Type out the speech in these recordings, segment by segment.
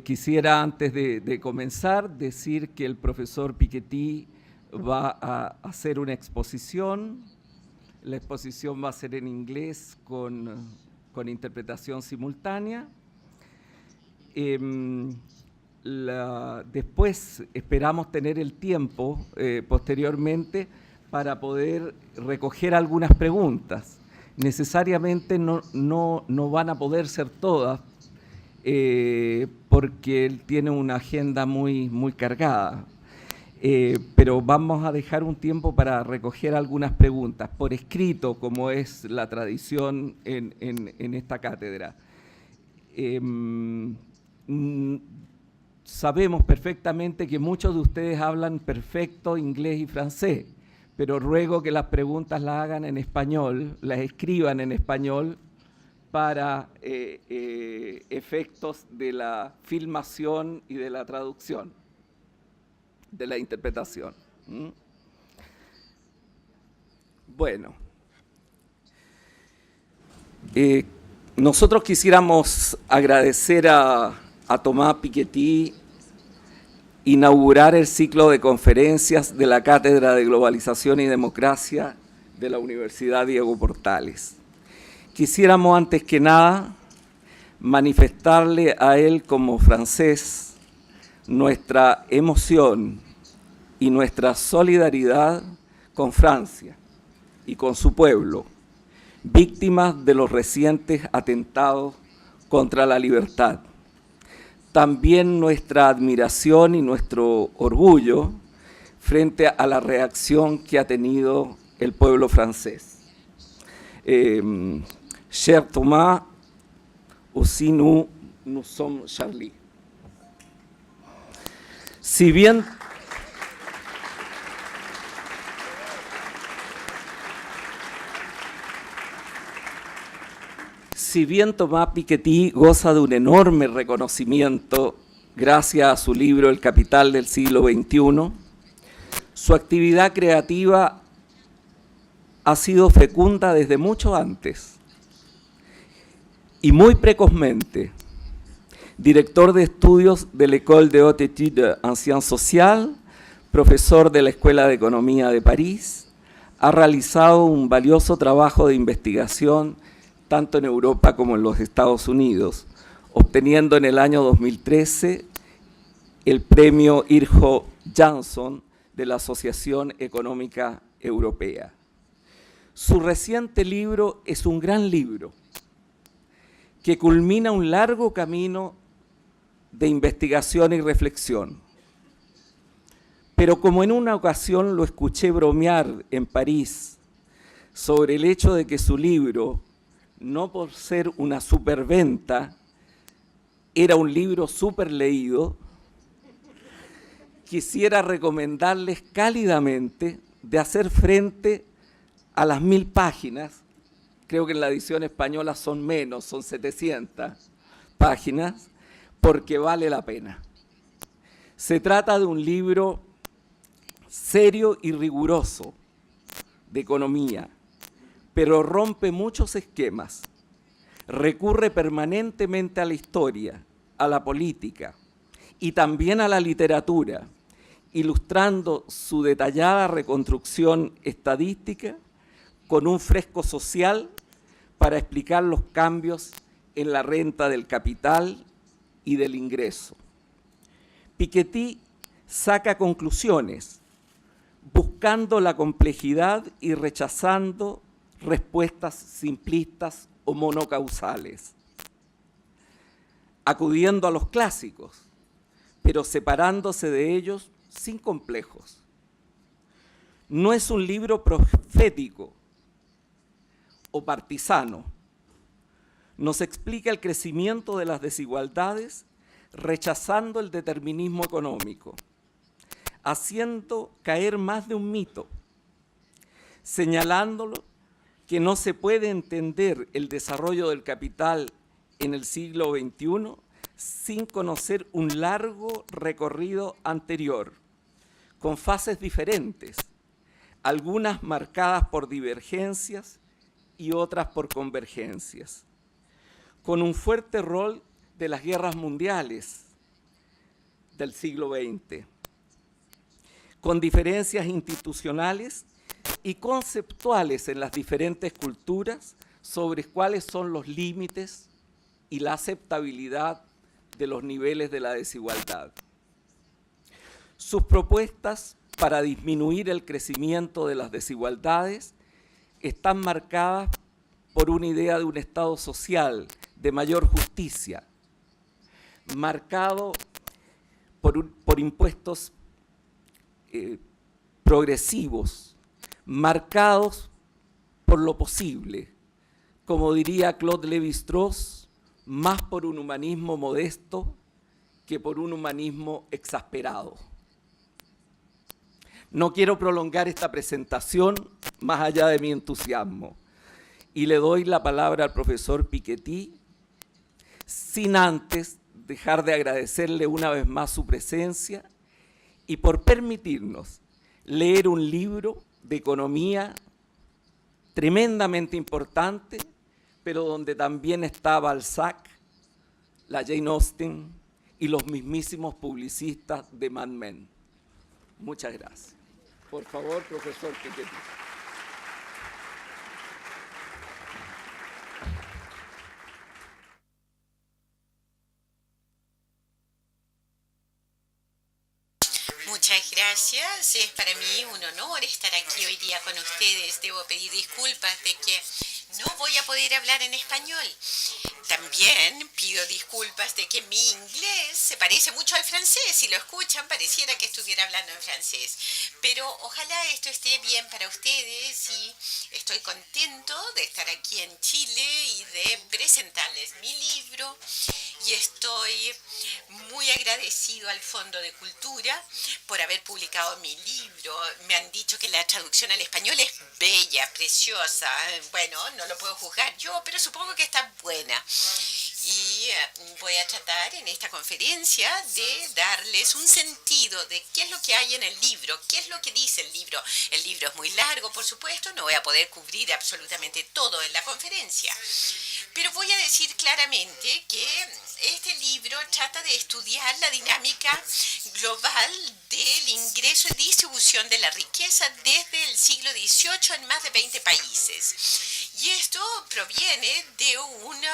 Quisiera, antes de comenzar, decir que el profesor Piketty va a hacer una exposición. La exposición va a ser en inglés con interpretación simultánea. Después esperamos tener el tiempo, posteriormente, para poder recoger algunas preguntas. Necesariamente no van a poder ser todas, porque él tiene una agenda muy cargada. Pero vamos a dejar un tiempo para recoger algunas preguntas, por escrito, como es la tradición en esta cátedra. Sabemos perfectamente que muchos de ustedes hablan perfecto inglés y francés, pero ruego que las preguntas las hagan en español, las escriban en español, para efectos de la filmación y de la traducción, de la interpretación. Bueno, nosotros quisiéramos agradecer a Thomas Piketty inaugurar el ciclo de conferencias de la Cátedra de Globalización y Democracia de la Universidad Diego Portales. Quisiéramos, antes que nada, manifestarle a él como francés nuestra emoción y nuestra solidaridad con Francia y con su pueblo, víctimas de los recientes atentados contra la libertad. También nuestra admiración y nuestro orgullo frente a la reacción que ha tenido el pueblo francés. Cher Thomas, aussi nous sommes Charlie. Si bien Thomas Piketty goza de un enorme reconocimiento gracias a su libro El Capital del siglo XXI, su actividad creativa ha sido fecunda desde mucho antes y muy precozmente. Director de estudios de l'École de Haute Étude en Sciences Sociales, profesor de la Escuela de Economía de París, ha realizado un valioso trabajo de investigación tanto en Europa como en los Estados Unidos, obteniendo en el año 2013 el premio Irjo Jansson de la Asociación Económica Europea. Su reciente libro es un gran libro que culmina un largo camino de investigación y reflexión. Pero como en una ocasión lo escuché bromear en París sobre el hecho de que su libro, no por ser una superventa, era un libro súper leído, quisiera recomendarles cálidamente de hacer frente a las 1000 páginas, creo que en la edición española son menos, son 700 páginas, porque vale la pena. Se trata de un libro serio y riguroso de economía, pero rompe muchos esquemas, recurre permanentemente a la historia, a la política y también a la literatura, ilustrando su detallada reconstrucción estadística con un fresco social para explicar los cambios en la renta del capital y del ingreso. Piketty saca conclusiones, buscando la complejidad y rechazando respuestas simplistas o monocausales, acudiendo a los clásicos, pero separándose de ellos sin complejos. No es un libro profético o partisano. Nos explica el crecimiento de las desigualdades rechazando el determinismo económico, haciendo caer más de un mito, señalándolo que no se puede entender el desarrollo del capital en el siglo XXI sin conocer un largo recorrido anterior, con fases diferentes, algunas marcadas por divergencias y otras por convergencias, con un fuerte rol de las guerras mundiales del siglo XX, con diferencias institucionales y conceptuales en las diferentes culturas sobre cuáles son los límites y la aceptabilidad de los niveles de la desigualdad. Sus propuestas para disminuir el crecimiento de las desigualdades están marcadas por una idea de un Estado social de mayor justicia, marcado por impuestos progresivos, marcados por lo posible, como diría Claude Lévi-Strauss, más por un humanismo modesto que por un humanismo exasperado. No quiero prolongar esta presentación más allá de mi entusiasmo y le doy la palabra al profesor Piketty, sin antes dejar de agradecerle una vez más su presencia y por permitirnos leer un libro de economía tremendamente importante, pero donde también está Balzac, la Jane Austen y los mismísimos publicistas de Mad Men. Muchas gracias. Por favor, profesor Piketty. Muchas gracias, es para mí un honor estar aquí hoy día con ustedes. Debo pedir disculpas de que no voy a poder hablar en español. También pido disculpas de que mi inglés se parece mucho al francés. Si lo escuchan, pareciera que estuviera hablando en francés. Pero ojalá esto esté bien para ustedes y estoy contento de estar aquí en Chile y de presentarles mi libro. Y estoy muy agradecido al Fondo de Cultura por haber publicado mi libro. Me han dicho que la traducción al español es bella, preciosa. Bueno, no lo puedo juzgar yo, pero supongo que está buena. Y voy a tratar en esta conferencia de darles un sentido de qué es lo que hay en el libro, qué es lo que dice el libro. El libro es muy largo, por supuesto, no voy a poder cubrir absolutamente todo en la conferencia. Pero voy a decir claramente que este libro trata de estudiar la dinámica global del ingreso y distribución de la riqueza desde el siglo XVIII en más de 20 países. Y esto proviene de un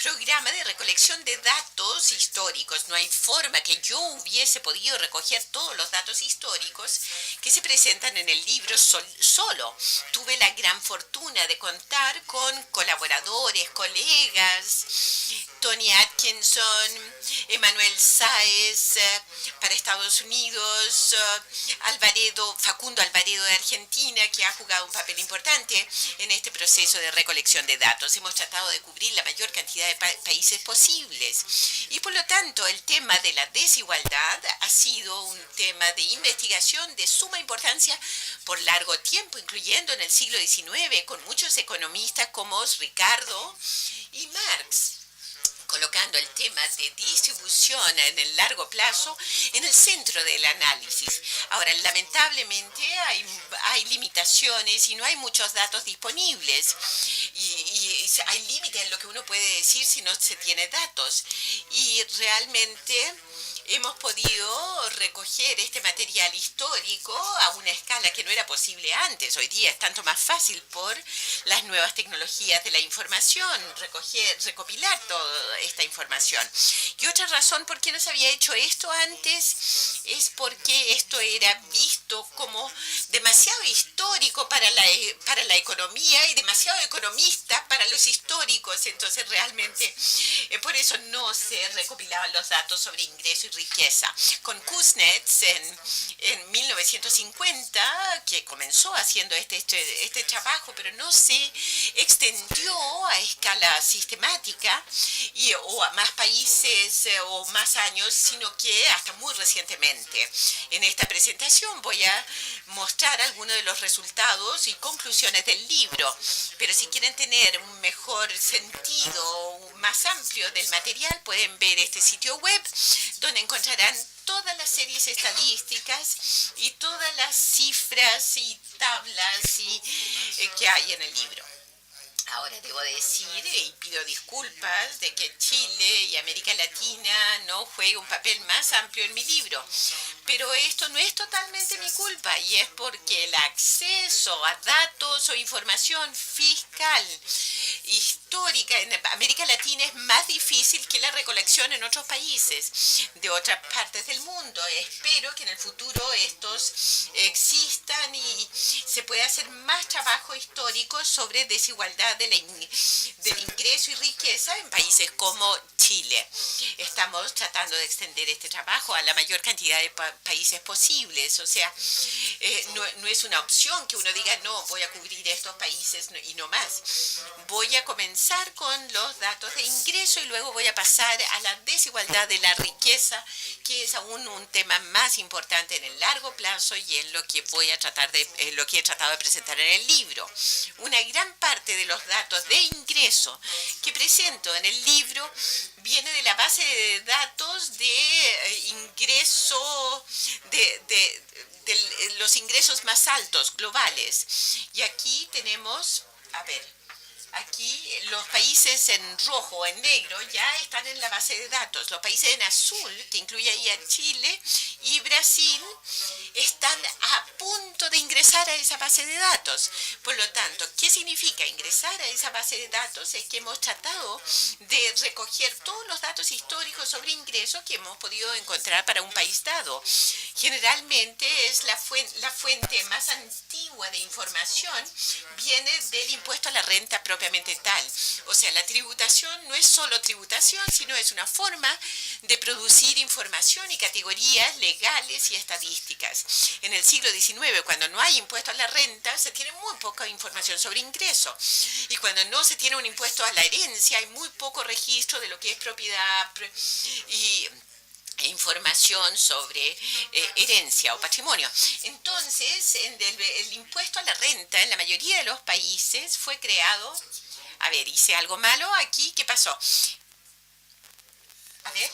programa de recolección de datos históricos. No hay forma que yo hubiese podido recoger todos los datos históricos que se presentan en el libro solo. Tuve la gran fortuna de contar con colaboradores, colegas, Tony Atkinson, Emanuel Sáez para Estados Unidos, Facundo Alvaredo de Argentina, que ha jugado un papel importante en este proceso de recolección de datos. Hemos tratado de cubrir la mayor cantidad de países posibles y por lo tanto el tema de la desigualdad ha sido un tema de investigación de suma importancia por largo tiempo, incluyendo en el siglo XIX, con muchos economistas como Ricardo y Marx, colocando el tema de distribución en el largo plazo en el centro del análisis. Ahora, lamentablemente hay limitaciones y no hay muchos datos disponibles y hay límites en lo que uno puede decir si no se tiene datos. Y realmente hemos podido recoger este material histórico a una escala que no era posible antes. Hoy día es tanto más fácil por las nuevas tecnologías de la información, recopilar toda esta información. Y otra razón por qué no se había hecho esto antes es porque esto era visto como demasiado histórico para la economía y demasiado economista para los históricos. Entonces realmente por eso no se recopilaban los datos sobre ingreso y riqueza. Con Kuznets en 1950, que comenzó haciendo este trabajo, pero no se extendió a escala sistemática o a más países o más años, sino que hasta muy recientemente. En esta presentación voy a mostrar algunos de los resultados y conclusiones del libro, pero si quieren tener un mejor sentido más amplio del material, pueden ver este sitio web donde encontrarán todas las series estadísticas y todas las cifras y tablas que hay en el libro. Ahora debo decir, y pido disculpas, de que Chile y América Latina no juegue un papel más amplio en mi libro. Pero esto no es totalmente mi culpa y es porque el acceso a datos o información fiscal histórica en América Latina es más difícil que la recolección en otros países de otras partes del mundo. Espero que en el futuro estos existan y se pueda hacer más trabajo histórico sobre desigualdad del ingreso y riqueza en países como Chile. Estamos tratando de extender este trabajo a la mayor cantidad de países posibles. O sea, no es una opción que uno diga, no, voy a cubrir estos países y no más. Voy a comenzar con los datos de ingreso y luego voy a pasar a la desigualdad de la riqueza, que es aún un tema más importante en el largo plazo y en lo que lo que he tratado de presentar en el libro. Una gran parte de los datos de ingreso que presento en el libro viene de la base de datos de ingreso de los ingresos más altos globales. Y aquí tenemos, a ver, aquí los países en rojo o en negro ya están en la base de datos. Los países en azul, que incluye ahí a Chile y Brasil, están a punto de ingresar a esa base de datos. Por lo tanto, ¿qué significa ingresar a esa base de datos? Es que hemos tratado de recoger todos los datos históricos sobre ingresos que hemos podido encontrar para un país dado. Generalmente es la fuente más antigua de información viene del impuesto a la renta propiamente tal. O sea, la tributación no es solo tributación, sino es una forma de producir información y categorías legales y estadísticas. En el siglo XIX, cuando no hay impuesto a la renta, se tiene muy poca información sobre ingreso. Y cuando no se tiene un impuesto a la herencia, hay muy poco registro de lo que es propiedad e información sobre herencia o patrimonio. Entonces, el impuesto a la renta en la mayoría de los países fue creado. A ver, hice algo malo aquí, ¿qué pasó? A ver.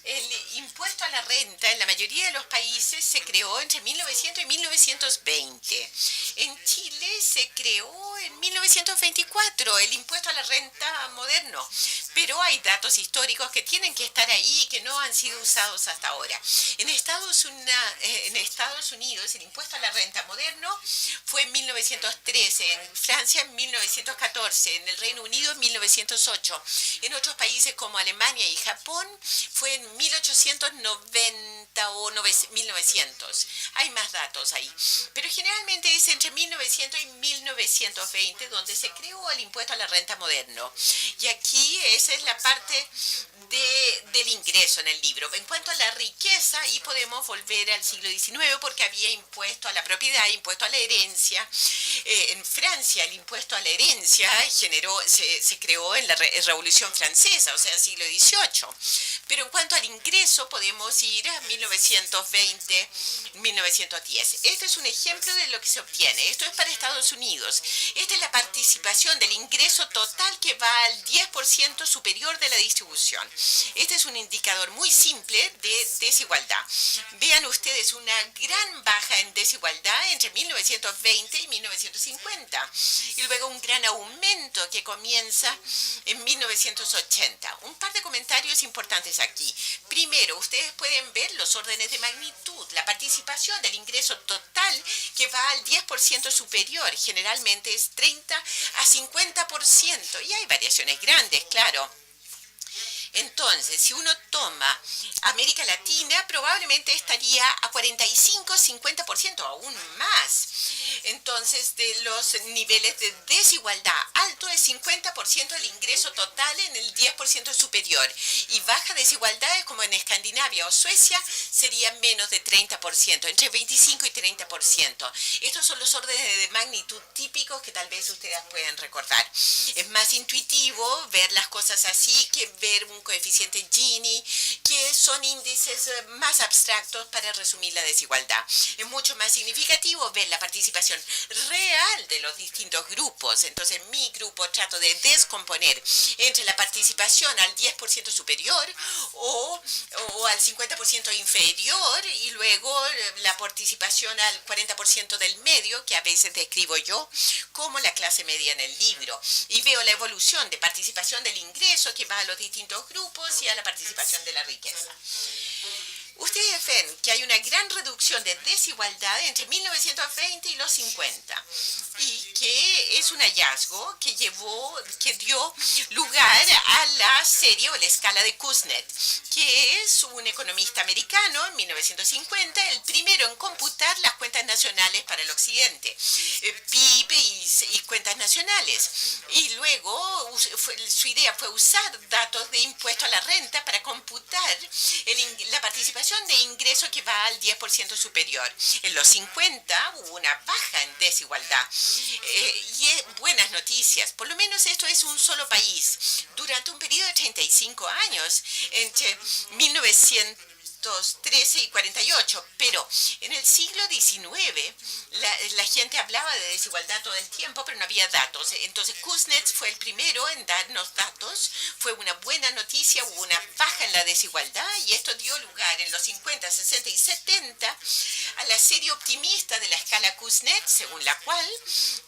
El impuesto a la renta en la mayoría de los países se creó entre 1900 y 1920. En Chile se creó en 1924 el impuesto a la renta moderno, pero hay datos históricos que tienen que estar ahí y que no han sido usados hasta ahora. En Estados Unidos el impuesto a la renta moderno fue en 1913, en Francia en 1914, en el Reino Unido en 1908. En otros países como Alemania y Japón fue en 1890 o 1900. Hay más datos ahí. Pero generalmente es entre 1900 y 1920 donde se creó el impuesto a la renta moderno. Y aquí esa es la parte del ingreso en el libro. En cuanto a la riqueza, ahí podemos volver al siglo XIX porque había impuesto a la propiedad, impuesto a la herencia. En Francia el impuesto a la herencia se creó en la Revolución Francesa, o sea, siglo XVIII. Pero en cuanto al ingreso podemos ir a 1920, 1910. Este es un ejemplo de lo que se obtiene. Esto es para Estados Unidos. Esta es la participación del ingreso total que va al 10% superior de la distribución. Este es un indicador muy simple de desigualdad. Vean ustedes una gran baja en desigualdad entre 1920 y 1950. Y luego un gran aumento que comienza en 1980. Un par de comentarios importantes aquí. Primero, ustedes pueden ver los órdenes de magnitud, la participación del ingreso total que va al 10% superior, generalmente es 30 a 50%, y hay variaciones grandes, claro. Entonces, si uno toma América Latina, probablemente estaría a 45-50%, aún más. Entonces, de los niveles de desigualdad alto es 50% del ingreso total en el 10% superior. Y baja desigualdades como en Escandinavia o Suecia sería menos de 30%, entre 25 y 30%. Estos son los órdenes de magnitud típicos que tal vez ustedes pueden recordar. Es más intuitivo ver las cosas así que ver un coeficiente Gini, que son índices más abstractos para resumir la desigualdad. Es mucho más significativo ver la participación real de los distintos grupos. Entonces, en mi grupo trato de descomponer entre la participación al 10% superior o al 50% inferior, y luego la participación al 40% del medio, que a veces describo yo como la clase media en el libro. Y veo la evolución de participación del ingreso que va a los distintos grupos y a la participación de la riqueza. Ustedes ven que hay una gran reducción de desigualdad entre 1920 y los 50, y que es un hallazgo que dio lugar a la serie o la escala de Kuznets, que es un economista americano en 1950, el primero en computar las cuentas nacionales para el occidente, PIB y cuentas nacionales. Y luego su idea fue usar datos de impuesto a la renta para computar la participación de ingreso que va al 10% superior. En los 50 hubo una baja en desigualdad. Y buenas noticias, por lo menos esto es un solo país. Durante un periodo de 35 años, entre 1913 y 48, pero en el siglo XIX la gente hablaba de desigualdad todo el tiempo, pero no había datos. Entonces Kuznets fue el primero en darnos datos. Fue una buena noticia, hubo una baja en la desigualdad, y esto dio lugar en los 50, 60 y 70 a la serie optimista de la escala Kuznets, según la cual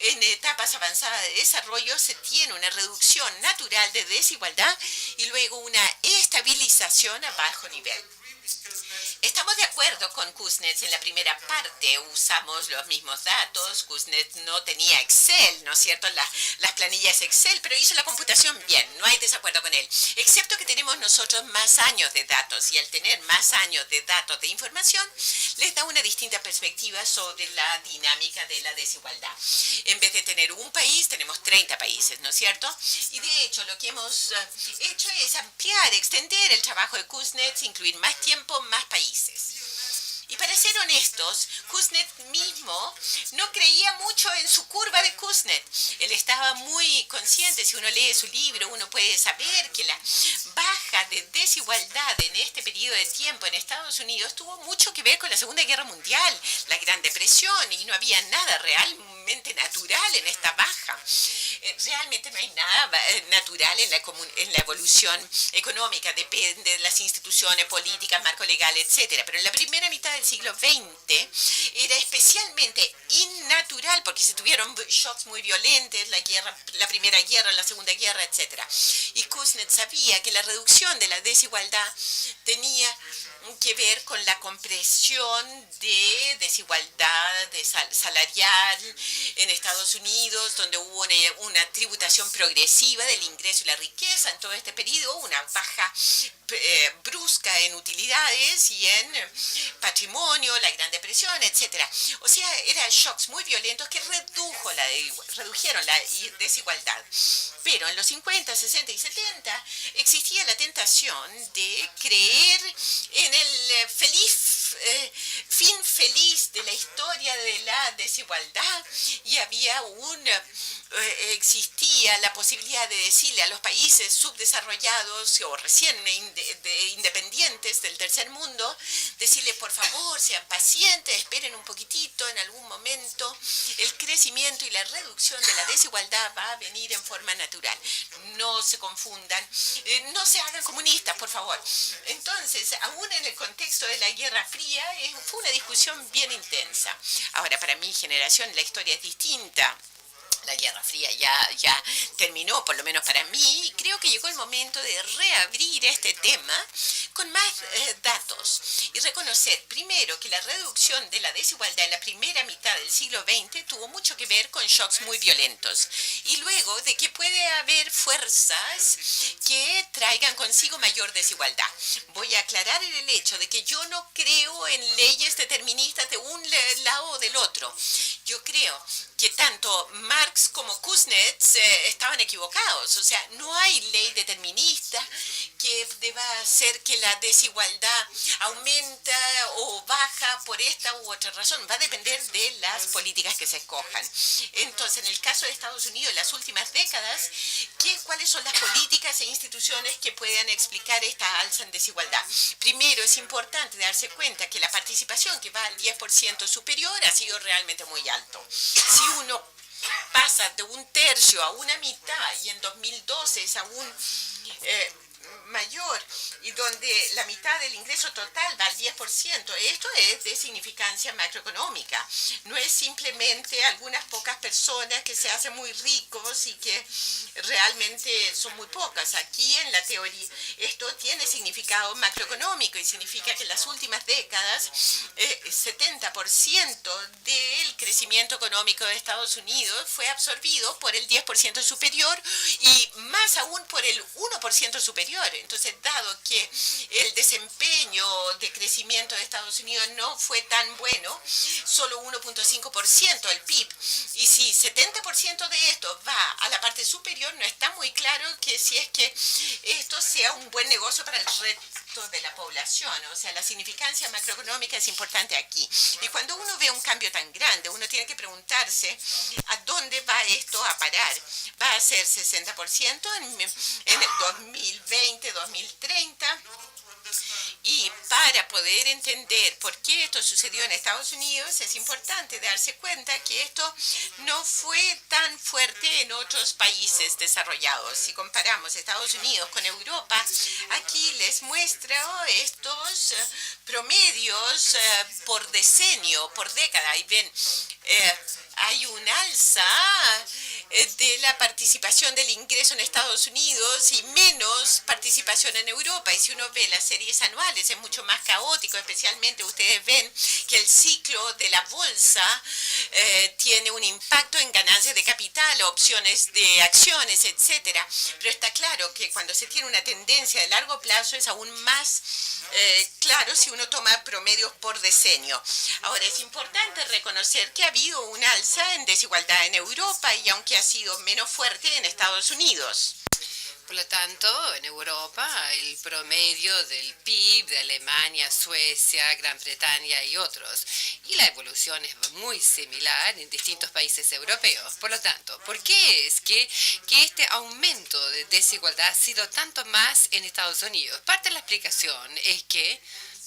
en etapas avanzadas de desarrollo se tiene una reducción natural de desigualdad y luego una estabilización a bajo nivel. Estamos de acuerdo con Kuznets en la primera parte, usamos los mismos datos. Kuznets no tenía Excel, ¿no es cierto?, las planillas Excel, pero hizo la computación bien, no hay desacuerdo con él, excepto que tenemos nosotros más años de datos, y al tener más años de datos de información, les da una distinta perspectiva sobre la dinámica de la desigualdad. En vez de tener un país, tenemos 30 países, ¿no es cierto? Y de hecho, lo que hemos hecho es ampliar, extender el trabajo de Kuznets, incluir más tiempo, más países. Y para ser honestos, Kuznets mismo no creía mucho en su curva de Kuznets. Él estaba muy consciente, si uno lee su libro, uno puede saber que la baja de desigualdad en este periodo de tiempo en Estados Unidos tuvo mucho que ver con la Segunda Guerra Mundial, la Gran Depresión, y no había nada realmente natural en esta baja. Realmente no hay nada natural en la evolución económica, depende de las instituciones políticas, marco legal, etcétera. Pero en la primera mitad del siglo XX era especialmente innatural porque se tuvieron shocks muy violentos, la primera guerra, la segunda guerra, etcétera. Y Kuznets sabía que la reducción de la desigualdad tenía que ver con la compresión de desigualdad salarial en Estados Unidos, donde hubo una tributación progresiva del ingreso y la riqueza en todo este periodo, una baja brusca en utilidades y en patrimonio, la Gran Depresión, etcétera. O sea, eran shocks muy violentos que redujeron la desigualdad. Pero en los 50, 60 y 70 existía la tentación de creer en el fin feliz de la historia de la desigualdad, y existía la posibilidad de decirle a los países subdesarrollados o recién independientes del tercer mundo, decirle: por favor, sean pacientes, esperen un poquitito, en algún momento el crecimiento y la reducción de la desigualdad va a venir en forma natural. No se confundan, no se hagan comunistas, por favor. Entonces, aún en el contexto de la Guerra Fría, fue una discusión bien intensa. Ahora, para mi generación la historia es distinta. La Guerra Fría ya terminó, por lo menos para mí, y creo que llegó el momento de reabrir este tema con más datos y reconocer, primero, que la reducción de la desigualdad en la primera mitad del siglo XX tuvo mucho que ver con shocks muy violentos, y luego de que puede haber fuerzas que traigan consigo mayor desigualdad. Voy a aclarar el hecho de que yo no creo en leyes deterministas de un lado o del otro. Yo creo que tanto Marx como Kuznets estaban equivocados. O sea, no hay ley determinista que deba hacer que la desigualdad aumenta o baja por esta u otra razón. Va a depender de las políticas que se escojan. Entonces, en el caso de Estados Unidos, en las últimas décadas, ¿cuáles son las políticas e instituciones que puedan explicar esta alza en desigualdad? Primero, es importante darse cuenta que la participación que va al 10% superior ha sido realmente muy alto. Si uno pasa de un tercio a una mitad y en 2012 es aún mayor y donde la mitad del ingreso total va al 10%, esto es de significancia macroeconómica. No es simplemente algunas pocas personas que se hacen muy ricos y que realmente son muy pocas. Aquí en la teoría esto tiene significado macroeconómico y significa que en las últimas décadas 70% del crecimiento económico de Estados Unidos fue absorbido por el 10% superior y más aún por el 1% superior. Entonces, dado que el desempeño de crecimiento de Estados Unidos no fue tan bueno, solo 1.5% del PIB, y si 70% de esto va a la parte superior, no está muy claro que si es que esto sea un buen negocio para el resto de la población. O sea, la significancia macroeconómica es importante aquí. Y cuando uno ve un cambio tan grande, uno tiene que preguntarse a dónde va esto a parar. ¿Va a ser 60% en el 2020, 2030? Y para poder entender por qué esto sucedió en Estados Unidos, es importante darse cuenta que esto no fue tan fuerte en otros países desarrollados. Si comparamos Estados Unidos con Europa, aquí les muestro estos promedios por decenio, por década. Y ven, hay un alza de la participación del ingreso en Estados Unidos y menos participación en Europa. Y si uno ve las series anuales es mucho más caótico, especialmente ustedes ven que el ciclo de la bolsa tiene un impacto en ganancias de capital, opciones de acciones, etcétera. Pero está claro que cuando se tiene una tendencia de largo plazo es aún más claro si uno toma promedios por decenio. Ahora, es importante reconocer que ha habido un alza en desigualdad en Europa y aunque ha sido menos fuerte en Estados Unidos. Por lo tanto, en Europa, el promedio del PIB de Alemania, Suecia, Gran Bretaña y otros. Y la evolución es muy similar en distintos países europeos. Por lo tanto, ¿por qué es que este aumento de desigualdad ha sido tanto más en Estados Unidos? Parte de la explicación es que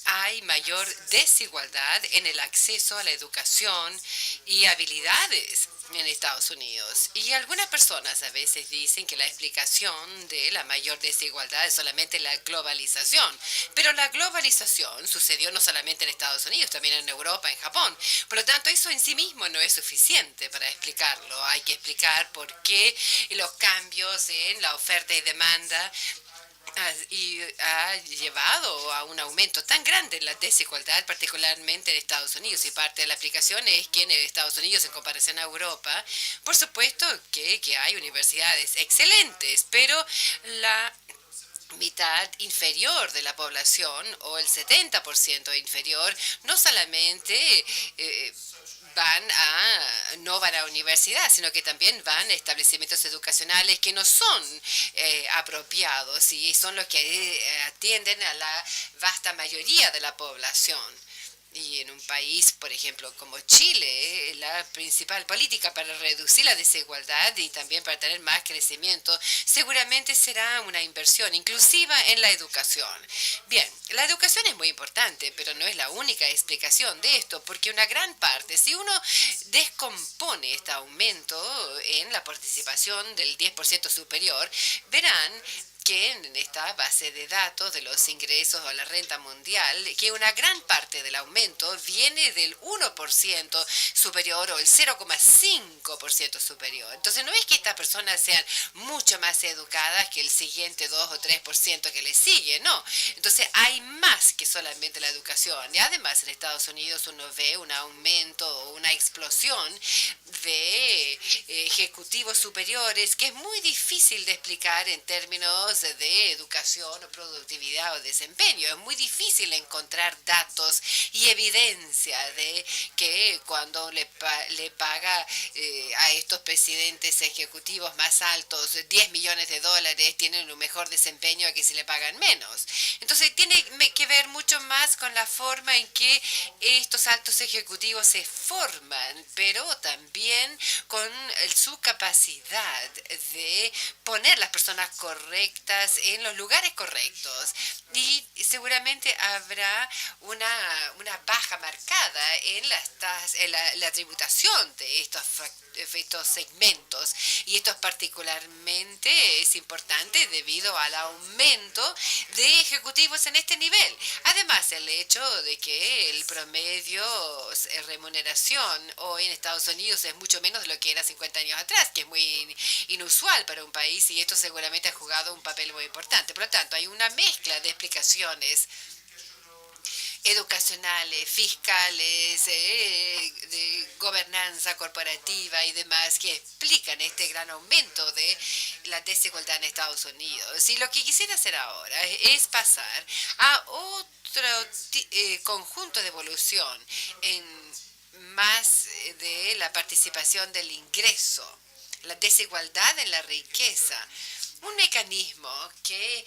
hay mayor desigualdad en el acceso a la educación y habilidades en Estados Unidos. Y algunas personas a veces dicen que la explicación de la mayor desigualdad es solamente la globalización. Pero la globalización sucedió no solamente en Estados Unidos, también en Europa, en Japón. Por lo tanto, eso en sí mismo no es suficiente para explicarlo. Hay que explicar por qué los cambios en la oferta y demanda y ha llevado a un aumento tan grande en la desigualdad, particularmente en Estados Unidos. Y parte de la explicación es que en Estados Unidos, en comparación a Europa, por supuesto que hay universidades excelentes, pero la mitad inferior de la población, o el 70% inferior, no solamente no van a universidad, sino que también van a establecimientos educacionales que no son apropiados y son los que atienden a la vasta mayoría de la población. Y en un país, por ejemplo, como Chile, la principal política para reducir la desigualdad y también para tener más crecimiento, seguramente será una inversión inclusiva en la educación. Bien, la educación es muy importante, pero no es la única explicación de esto, porque una gran parte, si uno descompone este aumento en la participación del 10% superior, verán que en esta base de datos de los ingresos o la renta mundial, que una gran parte del aumento viene del 1% superior o el 0,5% superior. Entonces no es que estas personas sean mucho más educadas que el siguiente 2 o 3% que le sigue, no. Entonces hay más que solamente la educación. Y además en Estados Unidos uno ve un aumento o una explosión de ejecutivos superiores que es muy difícil de explicar en términos términos de educación o productividad o desempeño. Es muy difícil encontrar datos y evidencia de que cuando le paga a estos presidentes ejecutivos más altos 10 millones de dólares tienen un mejor desempeño que si le pagan menos. Entonces tiene que ver mucho más con la forma en que estos altos ejecutivos se forman, pero también con su capacidad de poner las personas correctas en los lugares correctos. Y seguramente habrá una baja marcada en la tributación de estos segmentos. Y esto particularmente es importante debido al aumento de ejecutivos en este nivel. Además, el hecho de que el promedio remuneración hoy en Estados Unidos es mucho menos de lo que era 50 años atrás, que es muy inusual para un país, y esto seguramente ha jugado un papel muy importante. Por lo tanto, hay una mezcla de explicaciones educacionales, fiscales, de gobernanza corporativa y demás que explican este gran aumento de la desigualdad en Estados Unidos. Y lo que quisiera hacer ahora es pasar a otro conjunto de evolución en más de la participación del ingreso, la desigualdad en la riqueza, un mecanismo que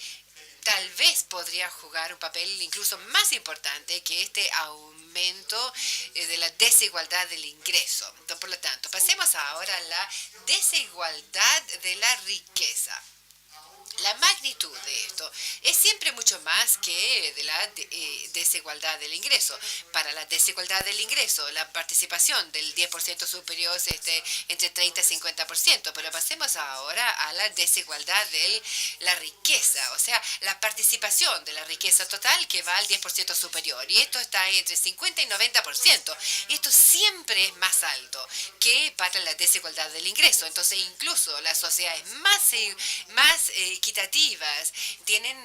tal vez podría jugar un papel incluso más importante que este aumento de la desigualdad del ingreso. Entonces, por lo tanto, pasemos ahora a la desigualdad de la riqueza. La magnitud de esto es siempre mucho más que de la desigualdad del ingreso. Para la desigualdad del ingreso, la participación del 10% superior es entre 30 y 50%, pero pasemos ahora a la desigualdad de la riqueza, o sea, la participación de la riqueza total que va al 10% superior, y esto está entre 50 y 90%, y esto siempre es más alto que para la desigualdad del ingreso. Entonces, incluso las sociedades más equitativas tienen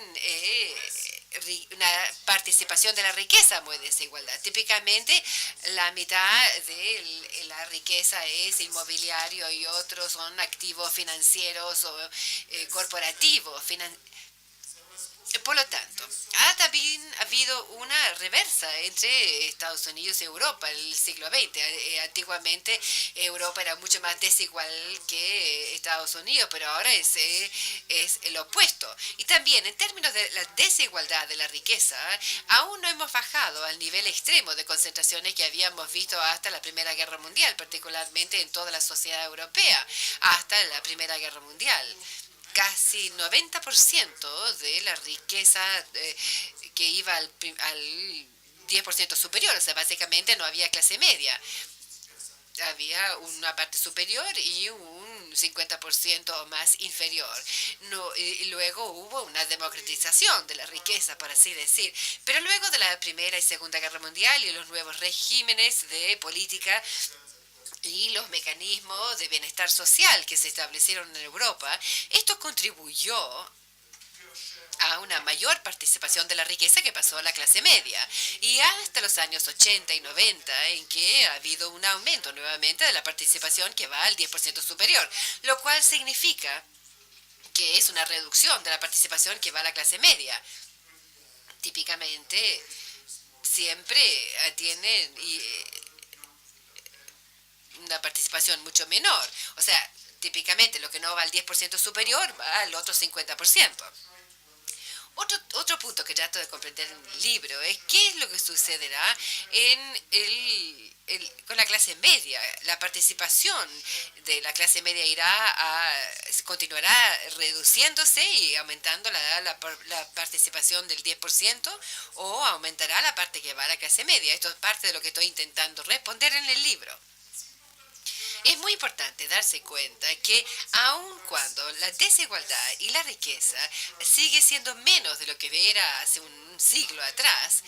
una participación de la riqueza muy desigualdad. Típicamente la mitad de la riqueza es inmobiliario y otros son activos financieros o corporativos. Por lo tanto, ha también habido una reversa entre Estados Unidos y Europa en el siglo XX. Antiguamente Europa era mucho más desigual que Estados Unidos, pero ahora es el opuesto. Y también en términos de la desigualdad de la riqueza, aún no hemos bajado al nivel extremo de concentraciones que habíamos visto hasta la Primera Guerra Mundial, particularmente en toda la sociedad europea, hasta la Primera Guerra Mundial. Casi 90% de la riqueza que iba al 10% superior, o sea, básicamente no había clase media. Había una parte superior y un 50% más inferior. Y luego hubo una democratización de la riqueza, por así decir. Pero luego de la Primera y Segunda Guerra Mundial y los nuevos regímenes de política y los mecanismos de bienestar social que se establecieron en Europa, esto contribuyó a una mayor participación de la riqueza que pasó a la clase media. Y hasta los años 80 y 90, en que ha habido un aumento nuevamente de la participación que va al 10% superior, lo cual significa que es una reducción de la participación que va a la clase media. Típicamente, siempre tienen una participación mucho menor. O sea, típicamente lo que no va al 10% superior va al otro 50%. Otro punto que trato de comprender en el libro es qué es lo que sucederá con la clase media. La participación de la clase media continuará reduciéndose y aumentando la participación del 10%, o aumentará la parte que va a la clase media. Esto es parte de lo que estoy intentando responder en el libro. Es muy importante darse cuenta que aun cuando la desigualdad y la riqueza sigue siendo menos de lo que era hace un siglo atrás,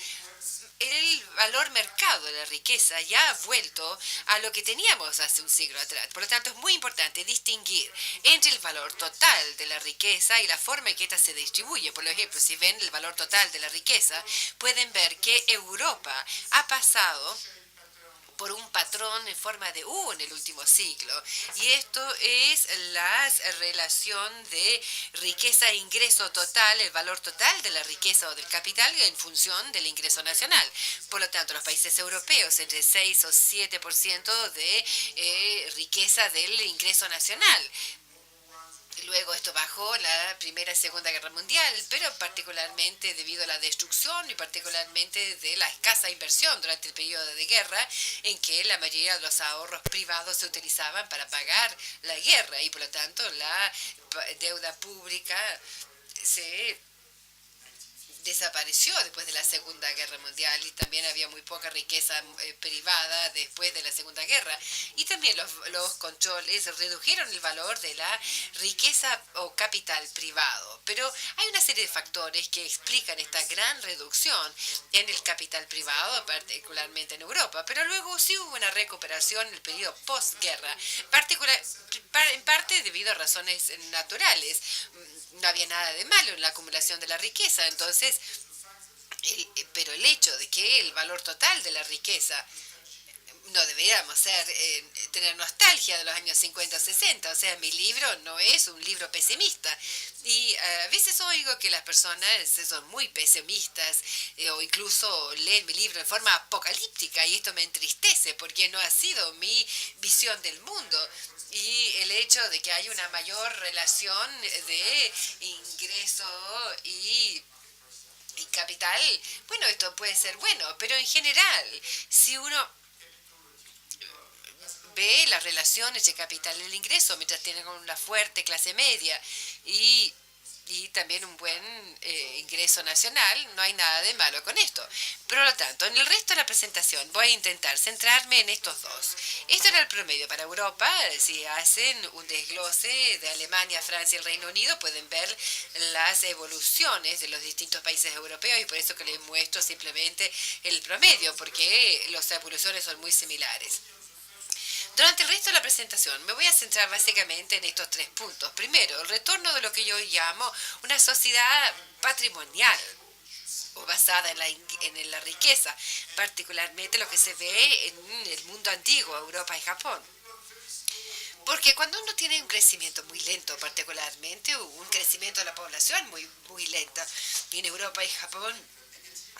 el valor mercado de la riqueza ya ha vuelto a lo que teníamos hace un siglo atrás. Por lo tanto, es muy importante distinguir entre el valor total de la riqueza y la forma en que ésta se distribuye. Por ejemplo, si ven el valor total de la riqueza, pueden ver que Europa ha pasado por un patrón en forma de U en el último siglo. Y esto es la relación de riqueza e ingreso total, el valor total de la riqueza o del capital en función del ingreso nacional. Por lo tanto, los países europeos, entre 6 o 7% de riqueza del ingreso nacional. Luego esto bajó la Primera y Segunda Guerra Mundial, pero particularmente debido a la destrucción y particularmente de la escasa inversión durante el periodo de guerra, en que la mayoría de los ahorros privados se utilizaban para pagar la guerra y por lo tanto la deuda pública se desapareció después de la Segunda Guerra Mundial y también había muy poca riqueza privada después de la Segunda Guerra. Y también los controles redujeron el valor de la riqueza o capital privado. Pero hay una serie de factores que explican esta gran reducción en el capital privado, particularmente en Europa. Pero luego sí hubo una recuperación en el periodo postguerra, en parte debido a razones naturales. No había nada de malo en la acumulación de la riqueza, entonces, pero el hecho de que el valor total de la riqueza, no deberíamos tener nostalgia de los años 50 o 60, o sea, mi libro no es un libro pesimista, y a veces oigo que las personas son muy pesimistas o incluso leen mi libro en forma apocalíptica y esto me entristece porque no ha sido mi visión del mundo. Y el hecho de que hay una mayor relación de ingreso y capital, bueno, esto puede ser bueno, pero en general, si uno ve las relaciones de capital y el ingreso, mientras tiene una fuerte clase media y también un buen ingreso nacional, no hay nada de malo con esto. Por lo tanto, en el resto de la presentación voy a intentar centrarme en estos dos. Esto era el promedio para Europa. Si hacen un desglose de Alemania, Francia y el Reino Unido, pueden ver las evoluciones de los distintos países europeos y por eso que les muestro simplemente el promedio, porque las evoluciones son muy similares. Durante el resto de la presentación me voy a centrar básicamente en estos tres puntos. Primero, el retorno de lo que yo llamo una sociedad patrimonial o basada en la riqueza, particularmente lo que se ve en el mundo antiguo, Europa y Japón. Porque cuando uno tiene un crecimiento muy lento, particularmente un crecimiento de la población muy lenta, y en Europa y Japón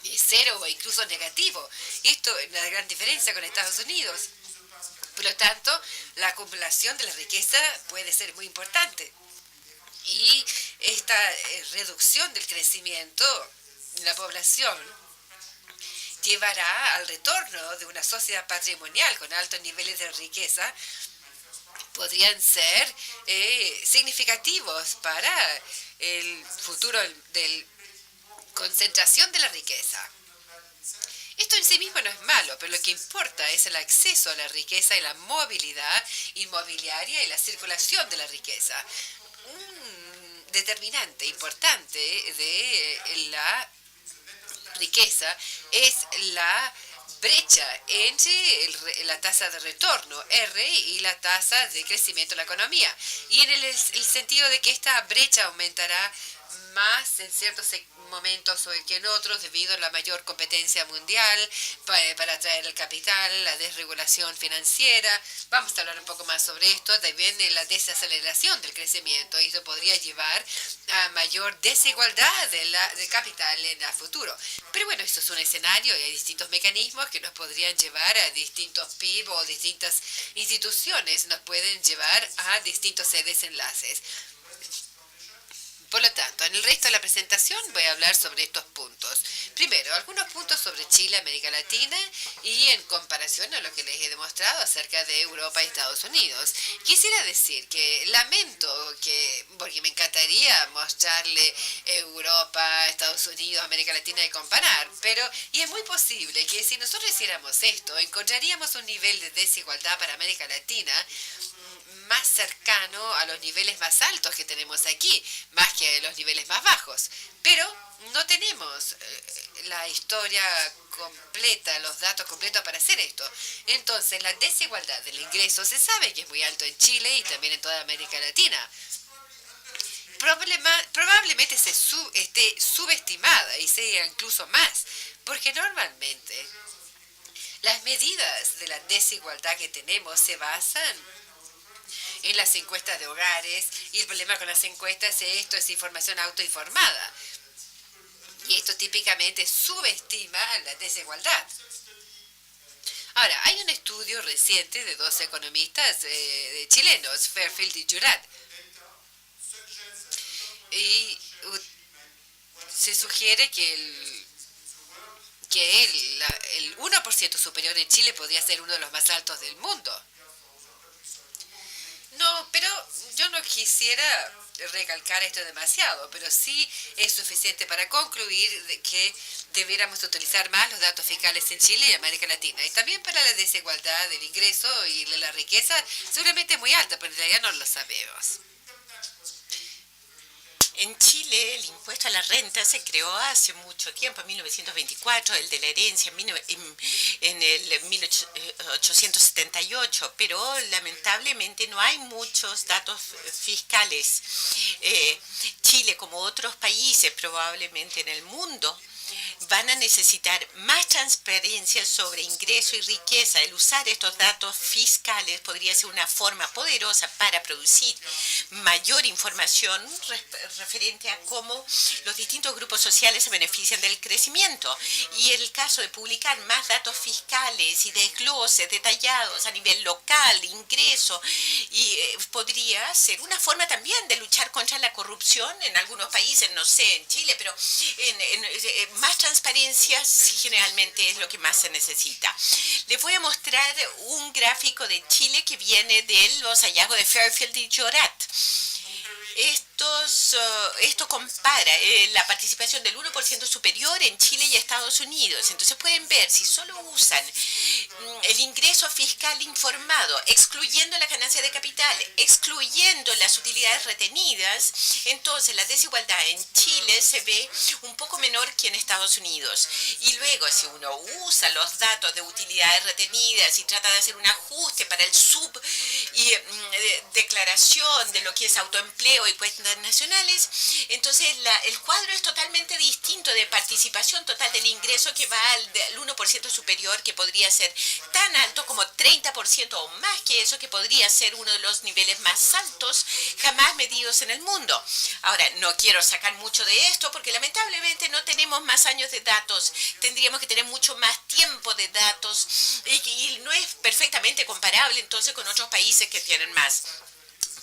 es cero o incluso negativo, y esto es una gran diferencia con Estados Unidos. Por lo tanto, la acumulación de la riqueza puede ser muy importante. Y esta reducción del crecimiento de la población llevará al retorno de una sociedad patrimonial con altos niveles de riqueza. Podrían ser significativos para el futuro de concentración de la riqueza. Esto en sí mismo no es malo, pero lo que importa es el acceso a la riqueza y la movilidad inmobiliaria y la circulación de la riqueza. Un determinante importante de la riqueza es la brecha entre la tasa de retorno, R, y la tasa de crecimiento de la economía. Y en el sentido de que esta brecha aumentará más en ciertos momentos o que en otros debido a la mayor competencia mundial para atraer el capital, la desregulación financiera. Vamos a hablar un poco más sobre esto. También la desaceleración del crecimiento. Y esto podría llevar a mayor desigualdad de capital en el futuro. Pero bueno, esto es un escenario y hay distintos mecanismos que nos podrían llevar a distintos PIB o distintas instituciones. Nos pueden llevar a distintos desenlaces. Por lo tanto, en el resto de la presentación voy a hablar sobre estos puntos. Primero, algunos puntos sobre Chile, América Latina y en comparación a lo que les he demostrado acerca de Europa y Estados Unidos. Quisiera decir que lamento porque me encantaría mostrarle Europa, Estados Unidos, América Latina y comparar, y es muy posible que si nosotros hiciéramos esto, encontraríamos un nivel de desigualdad para América Latina más cercano a los niveles más altos que tenemos aquí, más que a los niveles más bajos. Pero no tenemos la historia completa, los datos completos para hacer esto. Entonces, la desigualdad del ingreso se sabe que es muy alto en Chile y también en toda América Latina. Probablemente esté subestimada y sea incluso más, porque normalmente Las medidas de la desigualdad que tenemos se basan en las encuestas de hogares, y el problema con las encuestas es esto, es información autoinformada. Y esto típicamente subestima la desigualdad. Ahora, hay un estudio reciente de dos economistas chilenos, Fairfield y Jurat, y se sugiere que el 1% superior en Chile podría ser uno de los más altos del mundo. No, pero yo no quisiera recalcar esto demasiado, pero sí es suficiente para concluir que debiéramos utilizar más los datos fiscales en Chile y América Latina. Y también para la desigualdad del ingreso y de la riqueza, seguramente muy alta, pero en realidad no lo sabemos. En Chile el impuesto a la renta se creó hace mucho tiempo, en 1924, el de la herencia en el 1878, pero lamentablemente no hay muchos datos fiscales. Chile, como otros países probablemente en el mundo, van a necesitar más transparencia sobre ingreso y riqueza. El usar estos datos fiscales podría ser una forma poderosa para producir mayor información referente a cómo los distintos grupos sociales se benefician del crecimiento. Y el caso de publicar más datos fiscales y desgloses detallados a nivel local, de ingreso, y podría ser una forma también de luchar contra la corrupción en algunos países, no sé, en Chile, pero más transparencia generalmente es lo que más se necesita. Les voy a mostrar un gráfico de Chile que viene de los hallazgos de Fairfield y Jurat. Esto compara la participación del 1% superior en Chile y Estados Unidos. Entonces pueden ver, si solo usan el ingreso fiscal informado, excluyendo la ganancia de capital, excluyendo las utilidades retenidas, entonces la desigualdad en Chile se ve un poco menor que en Estados Unidos. Y luego, si uno usa los datos de utilidades retenidas y trata de hacer un ajuste para el declaración de lo que es autoempleo y cuestas nacionales, entonces el cuadro es totalmente distinto de participación total del ingreso, que va al 1% superior, que podría ser tan alto como 30% o más que eso, que podría ser uno de los niveles más altos jamás medidos en el mundo. Ahora, no quiero sacar mucho de esto porque lamentablemente no tenemos más años de datos, tendríamos que tener mucho más tiempo de datos y no es perfectamente comparable entonces con otros países que tienen más.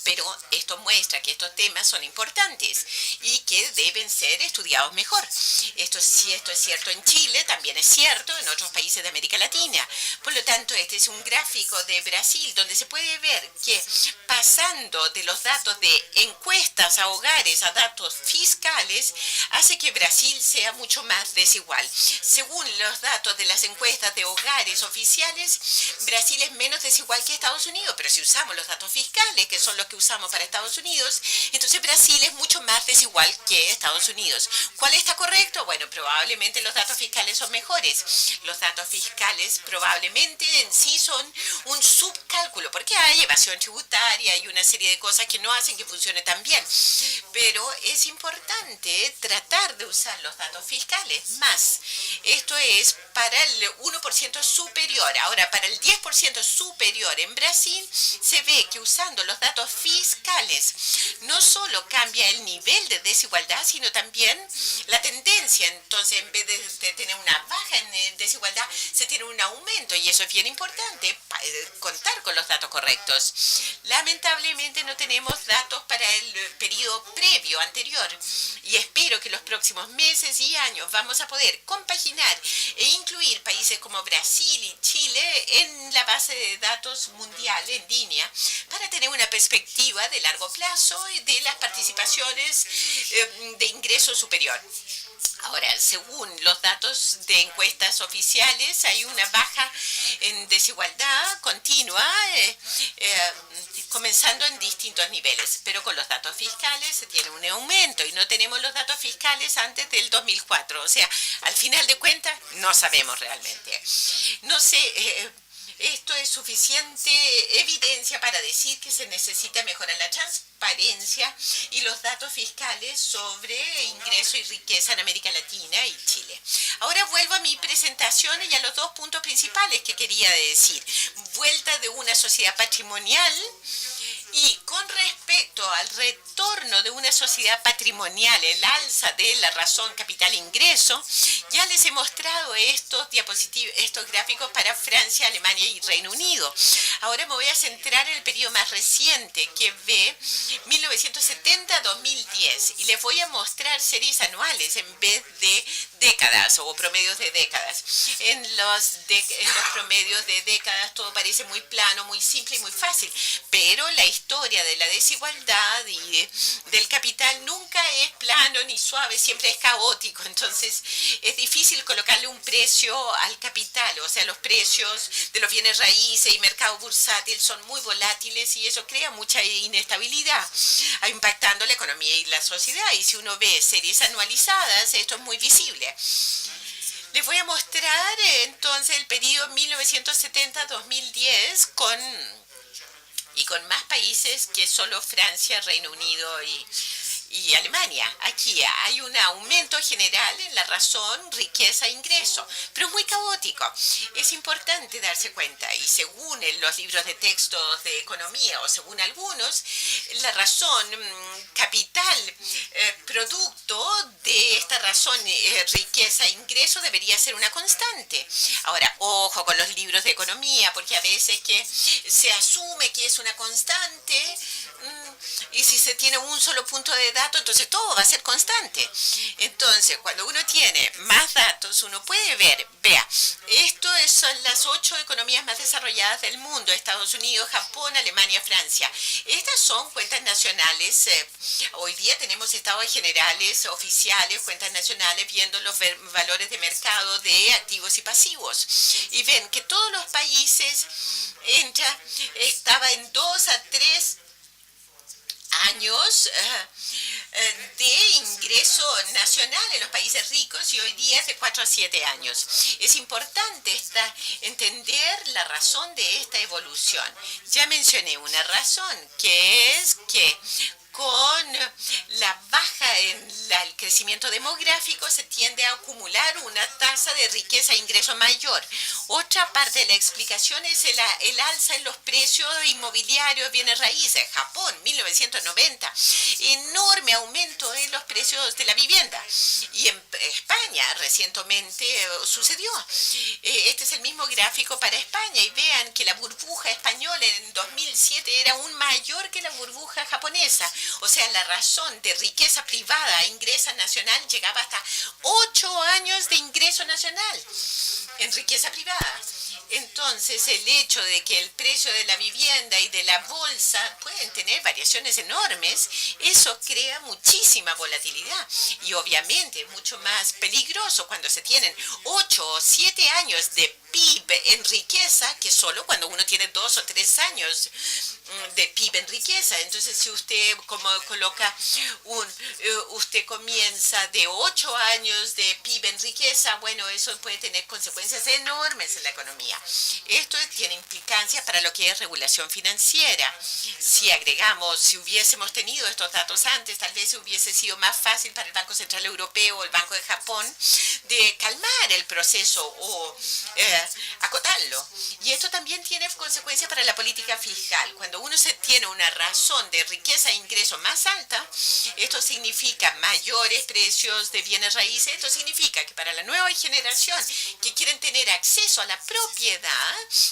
Pero esto muestra que estos temas son importantes y que deben ser estudiados mejor. Si esto es cierto en Chile, también es cierto en otros países de América Latina. Por lo tanto, este es un gráfico de Brasil donde se puede ver que pasando de los datos de encuestas a hogares a datos fiscales, hace que Brasil sea mucho más desigual. Según los datos de las encuestas de hogares oficiales, Brasil es menos desigual que Estados Unidos, pero si usamos los datos fiscales, que son los que usamos para Estados Unidos, entonces Brasil es mucho más desigual que Estados Unidos. ¿Cuál está correcto? Bueno, probablemente los datos fiscales son mejores. Los datos fiscales probablemente en sí son un subcálculo, porque hay evasión tributaria y una serie de cosas que no hacen que funcione tan bien. Pero es importante tratar de usar los datos fiscales más. Esto es para el 1% superior. Ahora, para el 10% superior en Brasil, se ve que usando los datos fiscales no solo cambia el nivel de desigualdad, sino también la tendencia. Entonces, en vez de tener una baja en desigualdad, se tiene un aumento, y eso es bien importante, contar con los datos correctos. Lamentablemente no tenemos datos para el periodo previo, anterior, y espero que los próximos meses y años vamos a poder compaginar e incluir países como Brasil y Chile en la base de datos mundial en línea para tener una perspectiva de largo plazo de las participaciones de ingreso superior. Ahora, según los datos de encuestas oficiales, hay una baja en desigualdad continua, comenzando en distintos niveles, pero con los datos fiscales se tiene un aumento y no tenemos los datos fiscales antes del 2004. O sea, al final de cuentas, no sabemos realmente. No sé. Esto es suficiente evidencia para decir que se necesita mejorar la transparencia y los datos fiscales sobre ingreso y riqueza en América Latina y Chile. Ahora vuelvo vuelvo a mi presentación y a los dos puntos principales que quería decir. Vuelta de una sociedad patrimonial y con respecto al retorno de una sociedad patrimonial, el alza de la razón capital-ingreso, ya les he mostrado estos gráficos para Francia, Alemania y Reino Unido. Ahora me voy a centrar en el periodo más reciente, que ve 1970-2010, y les voy a mostrar series anuales en vez de décadas o promedios de décadas. En los promedios de décadas todo parece muy plano, muy simple y muy fácil, pero la historia de la desigualdad y del capital nunca es plano ni suave, siempre es caótico. Entonces es difícil colocarle un precio al capital, o sea, los precios de los bienes raíces y mercado bursátil son muy volátiles y eso crea mucha inestabilidad, impactando la economía y la sociedad. Y si uno ve series anualizadas, esto es muy visible. Les voy a mostrar entonces el periodo 1970-2010 con más países que solo Francia, Reino Unido y Alemania. Aquí hay un aumento general en la razón, riqueza e ingreso, pero muy caótico. Es importante darse cuenta, y según los libros de textos de economía, o según algunos, la razón capital, producto de esta razón, riqueza e ingreso, debería ser una constante. Ahora, ojo con los libros de economía, porque a veces que se asume que es una constante, y si se tiene un solo punto de datos, entonces todo va a ser constante. Entonces, cuando uno tiene más datos, uno puede ver, vea, esto son las 8 economías más desarrolladas del mundo: Estados Unidos, Japón, Alemania, Francia. Estas son cuentas nacionales. Hoy día tenemos estados generales oficiales, cuentas nacionales, viendo los valores de mercado de activos y pasivos. Y ven que todos los países estaba en 2 a 3 años de ingreso nacional en los países ricos, y hoy día es de 4 a 7 años. Es importante entender la razón de esta evolución. Ya mencioné una razón, que es que con la baja en el crecimiento demográfico se tiende a acumular una tasa de riqueza e ingreso mayor. Otra parte de la explicación es el alza en los precios inmobiliarios de bienes raíces. Japón, 1990, enorme aumento en los precios de la vivienda. Y en España recientemente sucedió. Este es el mismo gráfico para España, y vean que la burbuja española en 2007 era aún mayor que la burbuja japonesa. O sea, la razón de riqueza privada, ingreso nacional, llegaba hasta 8 años de ingreso nacional en riqueza privada. Entonces, el hecho de que el precio de la vivienda y de la bolsa pueden tener variaciones enormes, eso crea muchísima volatilidad. Y obviamente es mucho más peligroso cuando se tienen 8 o 7 años de PIB en riqueza que solo cuando uno tiene 2 o 3 años de PIB en riqueza. Entonces, si usted usted comienza de 8 años de PIB en riqueza, bueno, eso puede tener consecuencias enormes en la economía. Esto tiene implicancias para lo que es regulación financiera. Si hubiésemos tenido estos datos antes, tal vez hubiese sido más fácil para el Banco Central Europeo o el Banco de Japón de calmar el proceso o acotarlo. Y esto también tiene consecuencias para la política fiscal. Cuando uno tiene una razón de riqueza e ingreso más alta, esto significa mayores precios de bienes raíces. Esto significa que para la nueva generación que quieren tener acceso a la propiedad,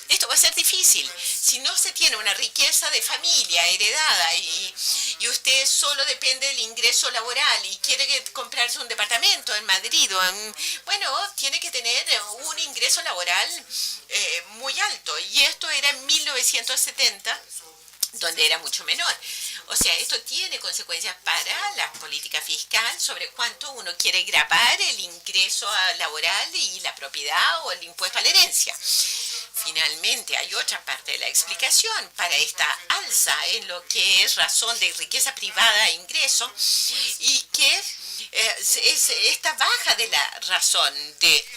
esto va a ser difícil. Si no se tiene una riqueza de familia heredada y usted solo depende del ingreso laboral y quiere comprarse un departamento en Madrid, bueno, tiene que tener un ingreso laboral muy alto. Y esto era en 1970, donde era mucho menor. O sea, esto tiene consecuencias para la política fiscal sobre cuánto uno quiere gravar el ingreso laboral y la propiedad o el impuesto a la herencia. Finalmente, hay otra parte de la explicación para esta alza en lo que es razón de riqueza privada e ingreso, y que es esta baja de la razón de...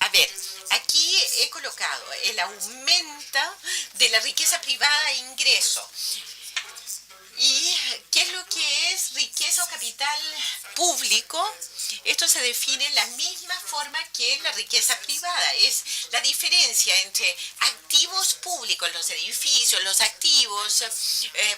A ver, aquí he colocado el aumento de la riqueza privada e ingreso. ¿Y qué ¿Qué es lo que es riqueza o capital público? Esto se define en la misma forma que la riqueza privada. Es la diferencia entre activos públicos, los edificios, los activos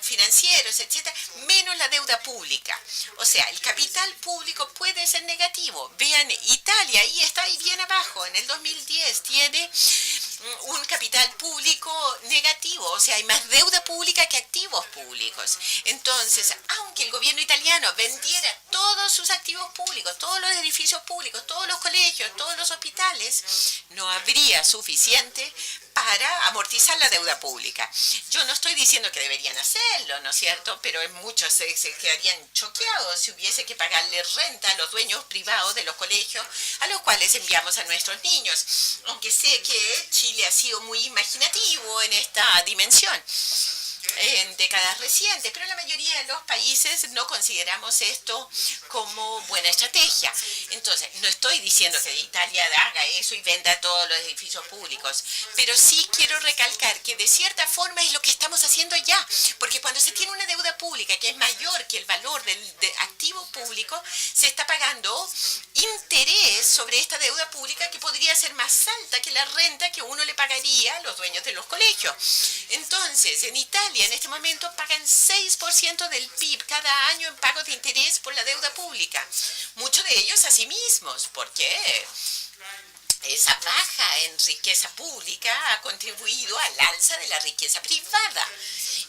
financieros, etcétera, menos la deuda pública. O sea, el capital público puede ser negativo. Vean, Italia, ahí está ahí bien abajo, en el 2010 tiene un capital público negativo, o sea, hay más deuda pública que activos públicos. Entonces, aunque el gobierno italiano vendiera todos sus activos públicos, todos los edificios públicos, todos los colegios, todos los hospitales, no habría suficiente para amortizar la deuda pública. Yo no estoy diciendo que deberían hacerlo, ¿no es cierto? Pero muchos se quedarían choqueados si hubiese que pagarle renta a los dueños privados de los colegios a los cuales enviamos a nuestros niños. Aunque sé que Chile ha sido muy imaginativo en esta dimensión en décadas recientes, pero la mayoría de los países no consideramos esto como buena estrategia. Entonces, no estoy diciendo que Italia haga eso y venda todos los edificios públicos, pero sí quiero recalcar que de cierta forma es lo que estamos haciendo ya, porque cuando se tiene una deuda pública que es mayor que el valor del activo público, se está pagando interés sobre esta deuda pública que podría ser más alta que la renta que uno le pagaría a los dueños de los colegios. Entonces, en Italia en este momento pagan 6% del PIB cada año en pagos de interés por la deuda pública. Muchos de ellos a sí mismos. ¿Por qué? Esa baja en riqueza pública ha contribuido al alza de la riqueza privada.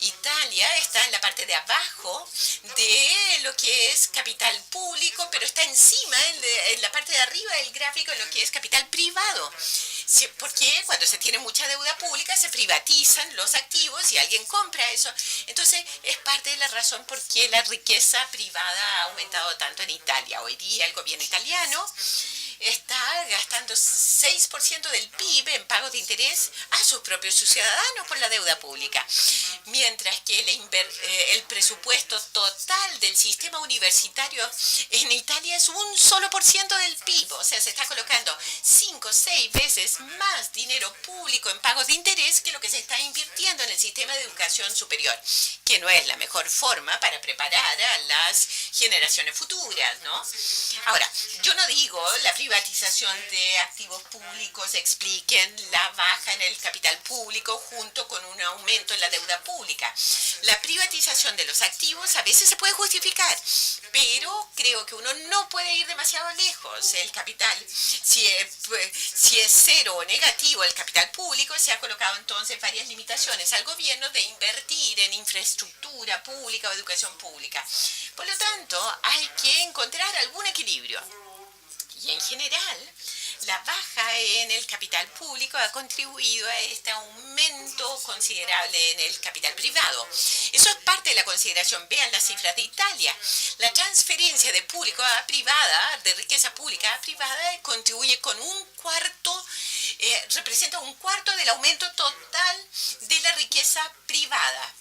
Italia está en la parte de abajo de lo que es capital público, pero está encima, en la parte de arriba del gráfico, en lo que es capital privado. Porque cuando se tiene mucha deuda pública se privatizan los activos y alguien compra eso. Entonces es parte de la razón por qué la riqueza privada ha aumentado tanto en Italia. Hoy día el gobierno italiano está gastando 6% del PIB en pagos de interés a sus propios ciudadanos por la deuda pública, mientras que el presupuesto total del sistema universitario en Italia es un solo por ciento del PIB, o sea, se está colocando 5 o 6 veces más dinero público en pagos de interés que lo que se está invirtiendo en el sistema de educación superior, que no es la mejor forma para preparar a las generaciones futuras, ¿no? Ahora, yo no digo la privatización de activos públicos expliquen la baja en el capital público junto con un aumento en la deuda pública. La privatización de los activos a veces se puede justificar, pero creo que uno no puede ir demasiado lejos. El capital, si es cero o negativo el capital público, se ha colocado entonces varias limitaciones al gobierno de invertir en infraestructura pública o educación pública. Por lo tanto, hay que encontrar algún equilibrio. Y en general, la baja en el capital público ha contribuido a este aumento considerable en el capital privado. Eso es parte de la consideración. Vean las cifras de Italia. La transferencia de público a privada, de riqueza pública a privada, contribuye con un cuarto, representa un cuarto del aumento total de la riqueza privada.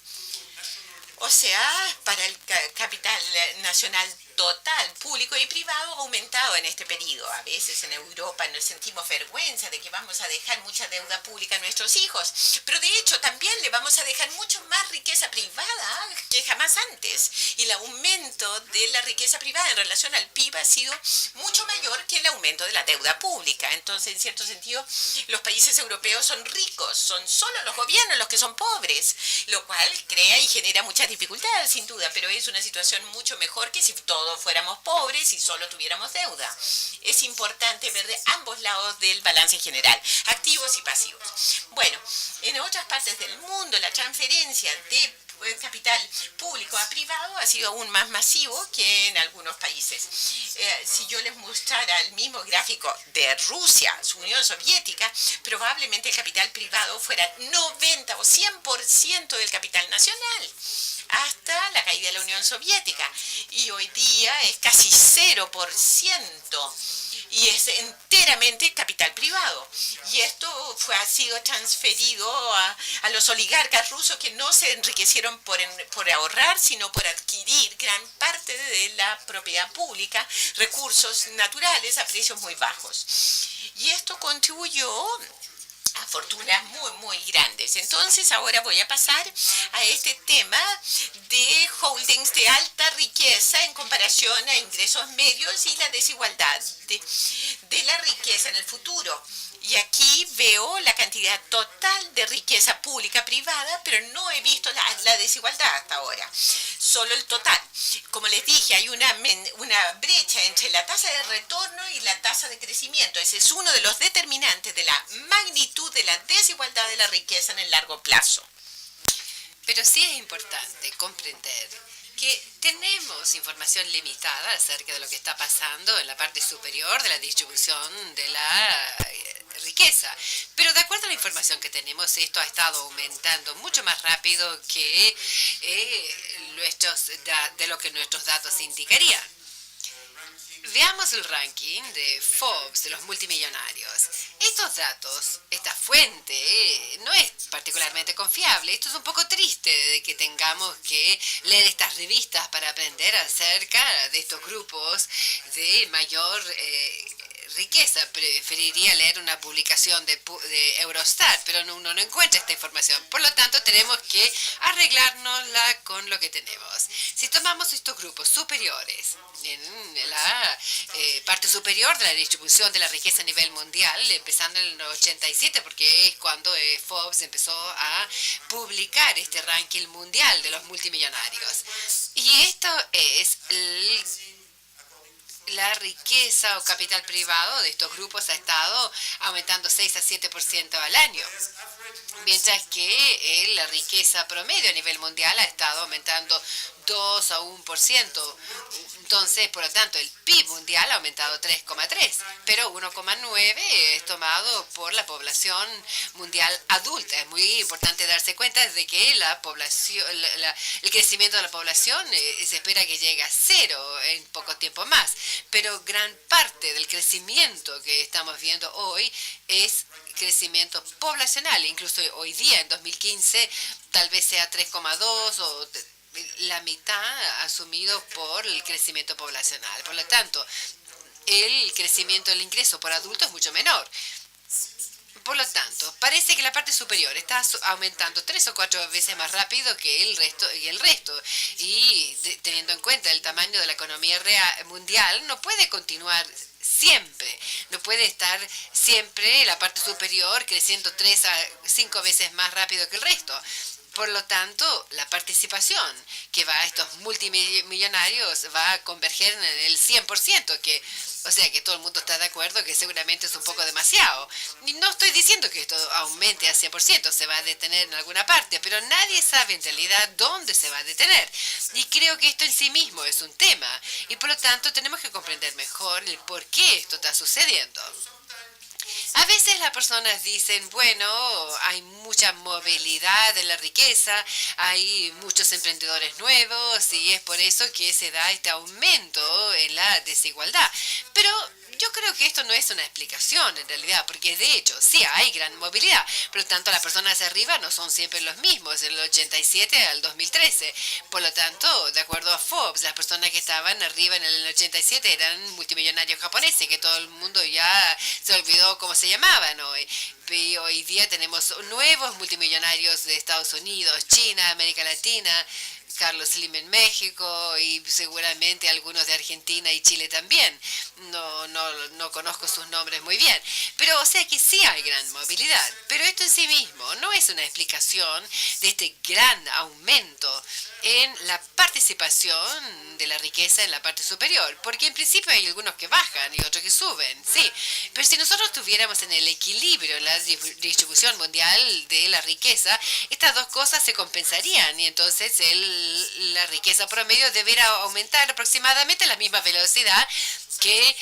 O sea, para el capital nacional total, público y privado, ha aumentado en este periodo. A veces en Europa nos sentimos vergüenza de que vamos a dejar mucha deuda pública a nuestros hijos, pero de hecho también le vamos a dejar mucho más riqueza privada que jamás antes. Y el aumento de la riqueza privada en relación al PIB ha sido mucho mayor que el aumento de la deuda pública. Entonces, en cierto sentido, los países europeos son ricos, son solo los gobiernos los que son pobres, lo cual crea y genera muchas dificultades, sin duda, pero es una situación mucho mejor que si todos fuéramos pobres y solo tuviéramos deuda. Es importante ver de ambos lados del balance general, activos y pasivos. Bueno, en otras partes del mundo la transferencia de capital público a privado ha sido aún más masivo que en algunos países. Si yo les mostrara el mismo gráfico de Rusia, su Unión Soviética, probablemente el capital privado fuera 90 o 100% del capital nacional, hasta la caída de la Unión Soviética. Y hoy día es casi 0%. Y es enteramente capital privado. Y esto ha sido transferido a los oligarcas rusos que no se enriquecieron por ahorrar, sino por adquirir gran parte de la propiedad pública, recursos naturales a precios muy bajos. Y esto contribuyó a fortunas muy, muy grandes. Entonces ahora voy a pasar a este tema de holdings de alta riqueza en comparación a ingresos medios y la desigualdad de la riqueza en el futuro. Y aquí veo la cantidad total de riqueza pública privada, pero no he visto la desigualdad hasta ahora, solo el total. Como les dije, hay una brecha entre la tasa de retorno y la tasa de crecimiento. Ese es uno de los determinantes de la magnitud de la desigualdad de la riqueza en el largo plazo. Pero sí es importante comprender que tenemos información limitada acerca de lo que está pasando en la parte superior de la distribución de la riqueza. Pero de acuerdo a la información que tenemos, esto ha estado aumentando mucho más rápido que de lo que nuestros datos indicarían. Veamos el ranking de Forbes de los multimillonarios. Estos datos, esta fuente, no es particularmente confiable. Esto es un poco triste de que tengamos que leer estas revistas para aprender acerca de estos grupos de mayor riqueza. Preferiría leer una publicación de Eurostat, pero uno no encuentra esta información. Por lo tanto, tenemos que arreglárnosla con lo que tenemos. Si tomamos estos grupos superiores, en la parte superior de la distribución de la riqueza a nivel mundial, empezando en el 87, porque es cuando Forbes empezó a publicar este ranking mundial de los multimillonarios. Y esto es la riqueza o capital privado de estos grupos ha estado aumentando 6 a 7% al año, mientras que la riqueza promedio a nivel mundial ha estado aumentando 2 a 1%. Entonces, por lo tanto, el PIB mundial ha aumentado 3,3, pero 1,9 es tomado por la población mundial adulta. Es muy importante darse cuenta de que la población, el crecimiento de la población se espera que llegue a 0 en poco tiempo más, pero gran parte del crecimiento que estamos viendo hoy es crecimiento poblacional. Incluso hoy día, en 2015, tal vez sea 3,2 o la mitad asumido por el crecimiento poblacional. Por lo tanto, el crecimiento del ingreso por adulto es mucho menor. Por lo tanto, parece que la parte superior está aumentando 3 o 4 veces más rápido que el resto. Y teniendo en cuenta el tamaño de la economía mundial, no puede continuar siempre. No puede estar siempre la parte superior creciendo 3 a 5 veces más rápido que el resto. Por lo tanto, la participación que va a estos multimillonarios va a converger en el 100%, o sea que todo el mundo está de acuerdo que seguramente es un poco demasiado. Y no estoy diciendo que esto aumente a 100%, se va a detener en alguna parte, pero nadie sabe en realidad dónde se va a detener. Y creo que esto en sí mismo es un tema, y por lo tanto tenemos que comprender mejor el por qué esto está sucediendo. A veces las personas dicen, bueno, hay mucha movilidad en la riqueza, hay muchos emprendedores nuevos y es por eso que se da este aumento en la desigualdad. Pero yo creo que esto no es una explicación en realidad, porque de hecho sí hay gran movilidad, por lo tanto las personas de arriba no son siempre los mismos, del 87 al 2013. Por lo tanto, de acuerdo a Forbes, las personas que estaban arriba en el 87 eran multimillonarios japoneses, que todo el mundo ya se olvidó cómo se llamaban hoy. Y hoy día tenemos nuevos multimillonarios de Estados Unidos, China, América Latina, Carlos Slim en México y seguramente algunos de Argentina y Chile también. No conozco sus nombres muy bien. Pero o sea que sí hay gran movilidad. Pero esto en sí mismo no es una explicación de este gran aumento en la participación de la riqueza en la parte superior. Porque en principio hay algunos que bajan y otros que suben, sí. Pero si nosotros tuviéramos en el equilibrio la distribución mundial de la riqueza, estas dos cosas se compensarían y entonces la riqueza promedio debería aumentar aproximadamente a la misma velocidad que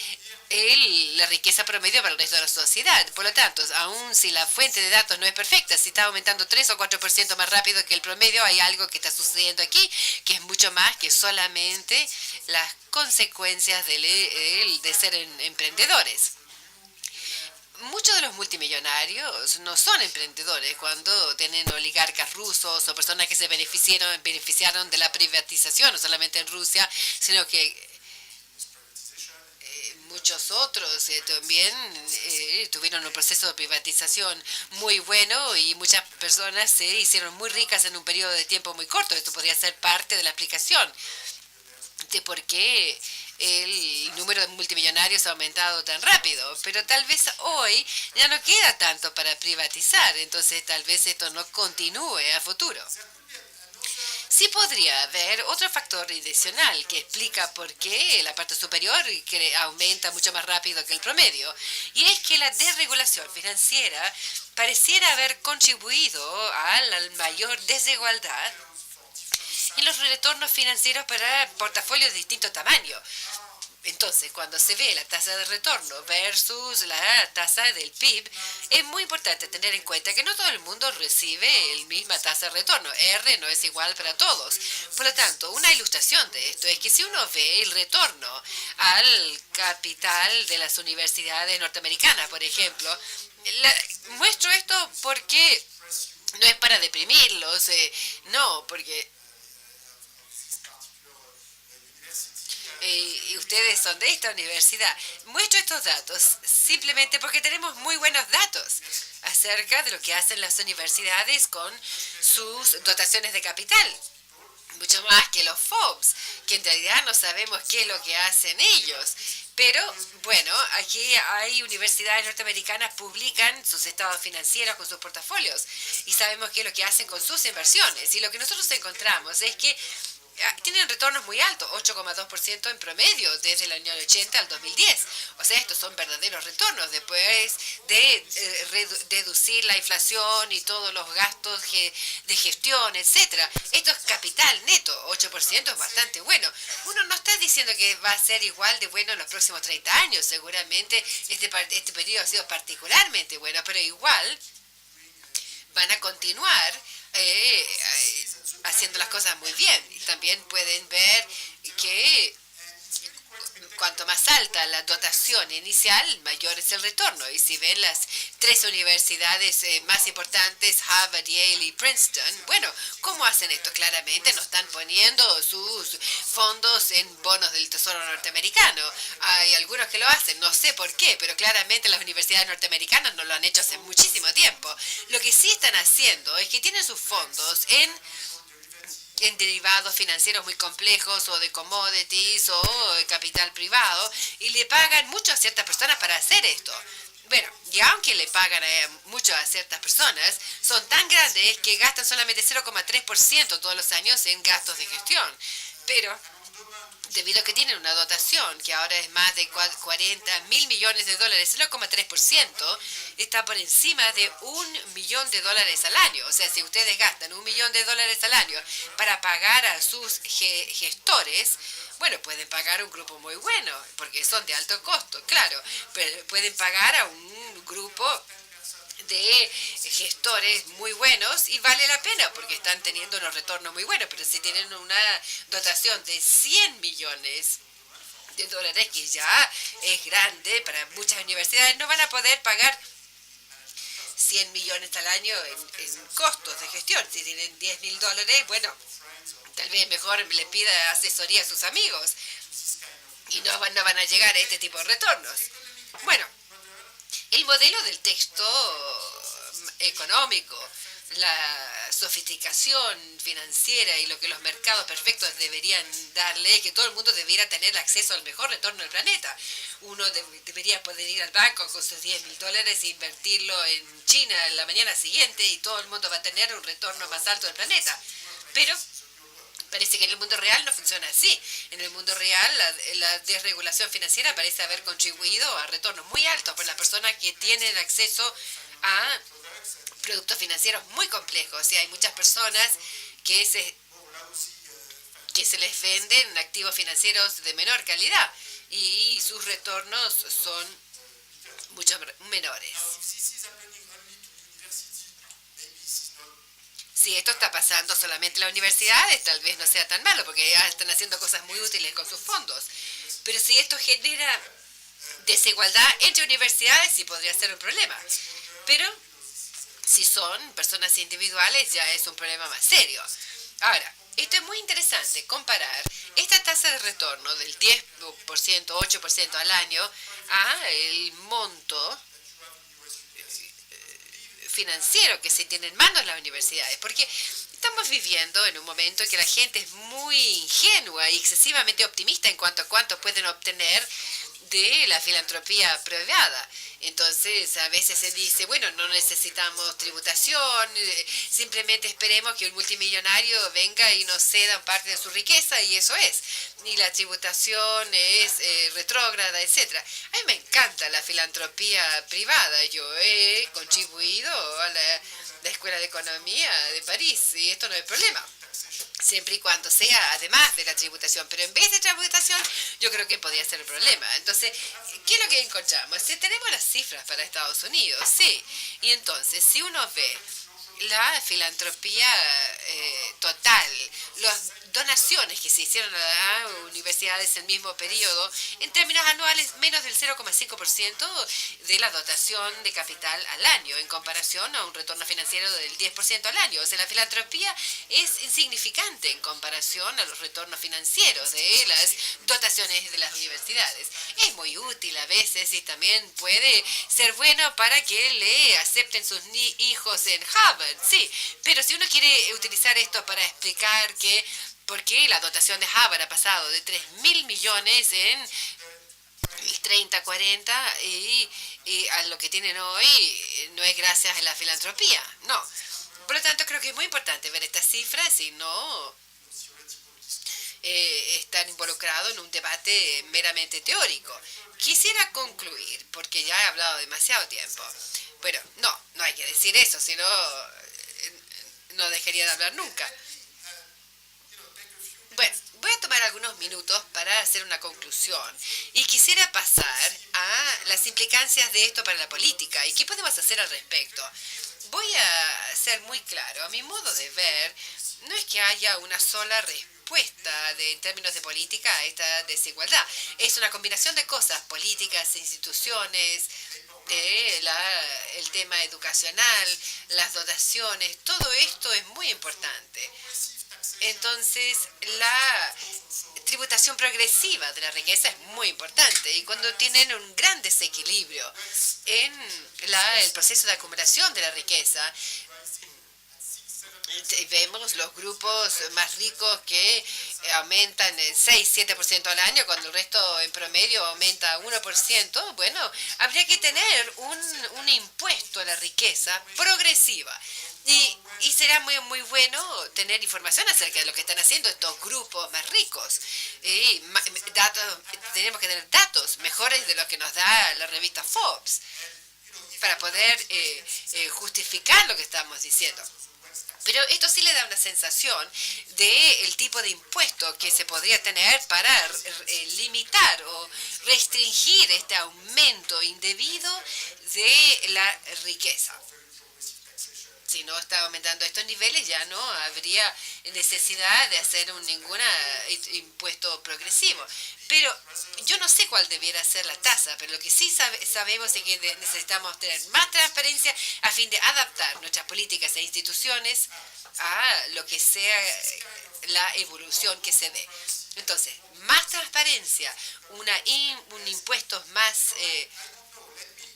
la riqueza promedio para el resto de la sociedad. Por lo tanto, aun si la fuente de datos no es perfecta, si está aumentando 3 o 4% más rápido que el promedio, hay algo que está sucediendo aquí que es mucho más que solamente las consecuencias de ser emprendedores. Muchos de los multimillonarios no son emprendedores cuando tienen oligarcas rusos o personas que se beneficiaron de la privatización, no solamente en Rusia, sino que muchos otros también tuvieron un proceso de privatización muy bueno y muchas personas se hicieron muy ricas en un periodo de tiempo muy corto. Esto podría ser parte de la explicación de por qué el número de multimillonarios ha aumentado tan rápido, pero tal vez hoy ya no queda tanto para privatizar, entonces tal vez esto no continúe a futuro. Sí podría haber otro factor adicional que explica por qué la parte superior aumenta mucho más rápido que el promedio, y es que la desregulación financiera pareciera haber contribuido a la mayor desigualdad en los retornos financieros para portafolios de distinto tamaño. Entonces, cuando se ve la tasa de retorno versus la tasa del PIB, es muy importante tener en cuenta que no todo el mundo recibe la misma tasa de retorno. R no es igual para todos. Por lo tanto, una ilustración de esto es que si uno ve el retorno al capital de las universidades norteamericanas, por ejemplo, muestro esto porque no es para deprimirlos, no, porque y ustedes son de esta universidad. Muestro estos datos simplemente porque tenemos muy buenos datos acerca de lo que hacen las universidades con sus dotaciones de capital. Mucho más que los FOBs, que en realidad no sabemos qué es lo que hacen ellos. Pero, bueno, aquí hay universidades norteamericanas publican sus estados financieros con sus portafolios y sabemos qué es lo que hacen con sus inversiones. Y lo que nosotros encontramos es que tienen retornos muy altos, 8,2% en promedio desde el año 80 al 2010. O sea, estos son verdaderos retornos después de deducir la inflación y todos los gastos de gestión, etcétera. Esto es capital neto, 8% es bastante bueno. Uno no está diciendo que va a ser igual de bueno en los próximos 30 años. Seguramente este periodo ha sido particularmente bueno, pero igual van a continuar haciendo las cosas muy bien. Y también pueden ver que cuanto más alta la dotación inicial, mayor es el retorno. Y si ven las tres universidades más importantes, Harvard, Yale y Princeton, bueno, ¿cómo hacen esto? Claramente no están poniendo sus fondos en bonos del Tesoro norteamericano. Hay algunos que lo hacen, no sé por qué, pero claramente las universidades norteamericanas no lo han hecho hace muchísimo tiempo. Lo que sí están haciendo es que tienen sus fondos en derivados financieros muy complejos o de commodities o de capital privado y le pagan mucho a ciertas personas para hacer esto. Bueno, y aunque le pagan mucho a ciertas personas, son tan grandes que gastan solamente 0,3% todos los años en gastos de gestión. Pero debido a que tienen una dotación que ahora es más de 40 mil millones de dólares, 0,3%, está por encima de $1 millón al año. O sea, si ustedes gastan $1 millón al año para pagar a sus gestores, bueno, pueden pagar un grupo muy bueno, porque son de alto costo, claro, pero pueden pagar a un grupo de gestores muy buenos y vale la pena porque están teniendo unos retornos muy buenos, pero si tienen una dotación de 100 millones de dólares, que ya es grande para muchas universidades, no van a poder pagar 100 millones al año en costos de gestión. Si tienen $10,000, bueno, tal vez mejor le pida asesoría a sus amigos y no van a llegar a este tipo de retornos. Bueno, el modelo del texto económico, la sofisticación financiera y lo que los mercados perfectos deberían darle, que todo el mundo debiera tener acceso al mejor retorno del planeta. Uno debería poder ir al banco con sus $10,000 e invertirlo en China la mañana siguiente y todo el mundo va a tener un retorno más alto del planeta. Pero parece que en el mundo real no funciona así. En el mundo real la desregulación financiera parece haber contribuido a retornos muy altos por las personas que tienen acceso a productos financieros muy complejos. Y hay muchas personas que se les venden activos financieros de menor calidad y sus retornos son mucho menores. Si esto está pasando solamente en las universidades, tal vez no sea tan malo, porque ya están haciendo cosas muy útiles con sus fondos. Pero si esto genera desigualdad entre universidades, sí podría ser un problema. Pero si son personas individuales, ya es un problema más serio. Ahora, esto es muy interesante, comparar Esta tasa de retorno del 10%, 8% al año a el monto financiero que se tiene en manos las universidades, porque estamos viviendo en un momento en que la gente es muy ingenua y excesivamente optimista en cuanto a cuánto pueden obtener de la filantropía privada. Entonces, a veces se dice, bueno, no necesitamos tributación, simplemente esperemos que un multimillonario venga y nos ceda parte de su riqueza y eso es. Y la tributación es retrógrada, etcétera. A mí me encanta la filantropía privada. Yo he contribuido a la Escuela de Economía de París y esto no es problema. Siempre y cuando sea además de la tributación, pero en vez de tributación yo creo que podría ser el problema. Entonces, ¿qué es lo que encontramos? Si tenemos las cifras para Estados Unidos, sí, y entonces si uno ve la filantropía total, las donaciones que se hicieron a las universidades en el mismo periodo, en términos anuales, menos del 0,5% de la dotación de capital al año, en comparación a un retorno financiero del 10% al año. O sea, la filantropía es insignificante en comparación a los retornos financieros de las dotaciones de las universidades. Es muy útil a veces y también puede ser bueno para que le acepten sus hijos en Harvard, sí, pero si uno quiere utilizar esto para explicar que por qué la dotación de Harvard ha pasado de 3.000 millones en el 30, 40 y a lo que tienen hoy no es gracias a la filantropía, no. Por lo tanto, creo que es muy importante ver estas cifras y no estar involucrado en un debate meramente teórico. Quisiera concluir, porque ya he hablado demasiado tiempo. Bueno, no hay que decir eso, si no, no dejaría de hablar nunca. Bueno, voy a tomar algunos minutos para hacer una conclusión y quisiera pasar a las implicancias de esto para la política y qué podemos hacer al respecto. Voy a ser muy claro, a mi modo de ver, no es que haya una sola respuesta en términos de política a esta desigualdad. Es una combinación de cosas, políticas, instituciones, el tema educacional, las dotaciones, todo esto es muy importante. Entonces, la tributación progresiva de la riqueza es muy importante y cuando tienen un gran desequilibrio en el proceso de acumulación de la riqueza, vemos los grupos más ricos que aumentan el 6-7% al año, cuando el resto en promedio aumenta 1%. Bueno, habría que tener un impuesto a la riqueza progresiva. Y será muy bueno tener información acerca de lo que están haciendo estos grupos más ricos. Tenemos que tener datos mejores de lo que nos da la revista Forbes para poder justificar lo que estamos diciendo. Pero esto sí le da una sensación del tipo de impuesto que se podría tener para limitar o restringir este aumento indebido de la riqueza. Si no está aumentando estos niveles, ya no habría necesidad de hacer ningún impuesto progresivo. Pero yo no sé cuál debiera ser la tasa, pero lo que sí sabemos es que necesitamos tener más transparencia a fin de adaptar nuestras políticas e instituciones a lo que sea la evolución que se dé. Entonces, más transparencia, impuestos más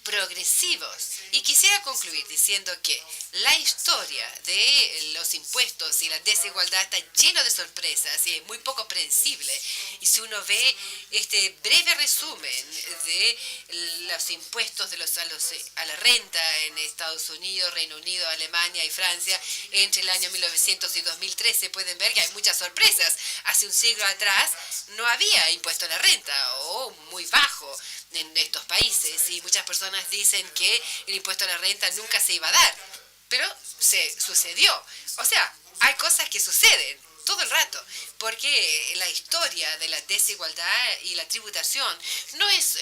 progresivos. Y quisiera concluir diciendo que la historia de los impuestos y la desigualdad está lleno de sorpresas y es muy poco predecible. Y si uno ve este breve resumen de los impuestos a la renta en Estados Unidos, Reino Unido, Alemania y Francia entre el año 1900 y 2013, pueden ver que hay muchas sorpresas. Hace un siglo atrás no había impuesto a la renta o muy bajo en estos países y muchas personas dicen que el impuesto a la renta nunca se iba a dar, pero se sucedió. O sea, hay cosas que suceden todo el rato, porque la historia de la desigualdad y la tributación no es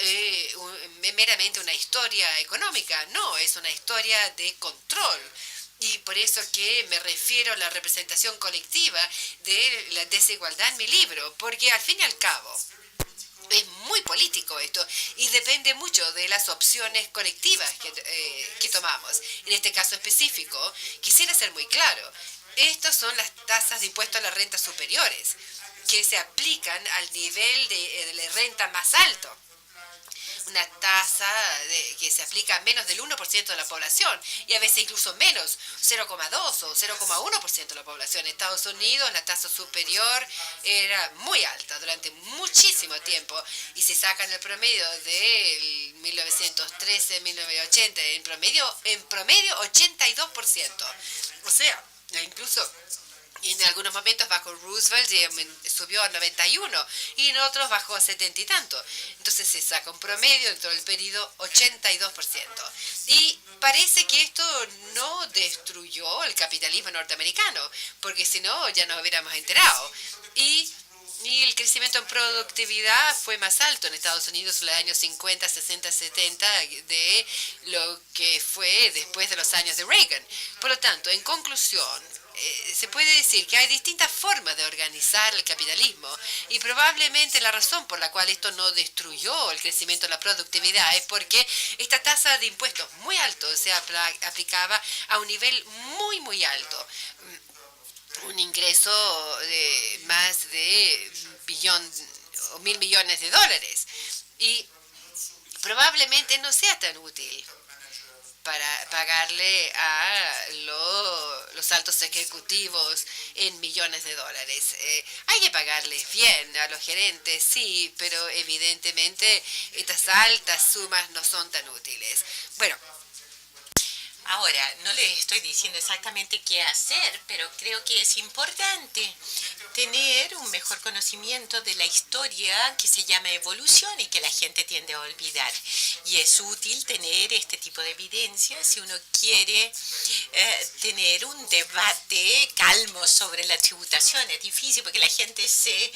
meramente una historia económica, no, es una historia de control. Y por eso que me refiero a la representación colectiva de la desigualdad en mi libro, porque al fin y al cabo es muy político esto y depende mucho de las opciones colectivas que tomamos. En este caso específico, quisiera ser muy claro. Estas son las tasas de impuesto a las rentas superiores, que se aplican al nivel de renta más alto. Una tasa que se aplica a menos del 1% de la población y a veces incluso menos, 0,2 o 0,1% de la población. En Estados Unidos la tasa superior era muy alta durante muchísimo tiempo y si sacan el promedio del 1913-1980, en promedio 82%. O sea, incluso en algunos momentos bajo Roosevelt subió a 91 y en otros bajó a 70 y tanto. Entonces se saca un promedio dentro del periodo 82%. Y parece que esto no destruyó el capitalismo norteamericano, porque si no ya nos hubiéramos enterado. Y el crecimiento en productividad fue más alto en Estados Unidos en los años 50, 60, 70 de lo que fue después de los años de Reagan. Por lo tanto, en conclusión, se puede decir que hay distintas formas de organizar el capitalismo y probablemente la razón por la cual esto no destruyó el crecimiento de la productividad es porque esta tasa de impuestos muy alto se aplicaba a un nivel muy, muy alto. Un ingreso de más de $1.000 millones y probablemente no sea tan útil para pagarle a los altos ejecutivos en millones de dólares. Hay que pagarles bien a los gerentes, sí, pero evidentemente estas altas sumas no son tan útiles. Bueno, ahora, no les estoy diciendo exactamente qué hacer, pero creo que es importante tener un mejor conocimiento de la historia que se llama evolución y que la gente tiende a olvidar. Y es útil tener este tipo de evidencia si uno quiere tener un debate calmo sobre la tributación. Es difícil porque la gente se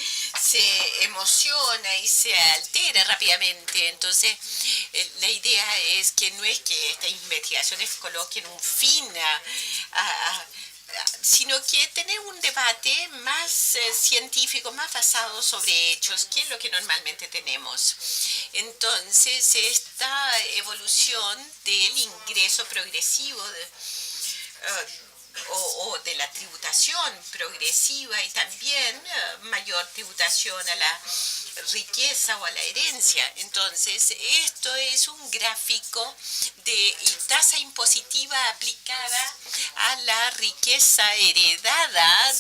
emociona y se altera rápidamente. Entonces, la idea es que no es que estas investigaciones coloquen un fin sino que tener un debate más científico, más basado sobre hechos, que es lo que normalmente tenemos. Entonces, esta evolución del ingreso progresivo o de la tributación progresiva y también mayor tributación a la riqueza o a la herencia. Entonces, esto es un gráfico de tasa impositiva aplicada a la riqueza heredada,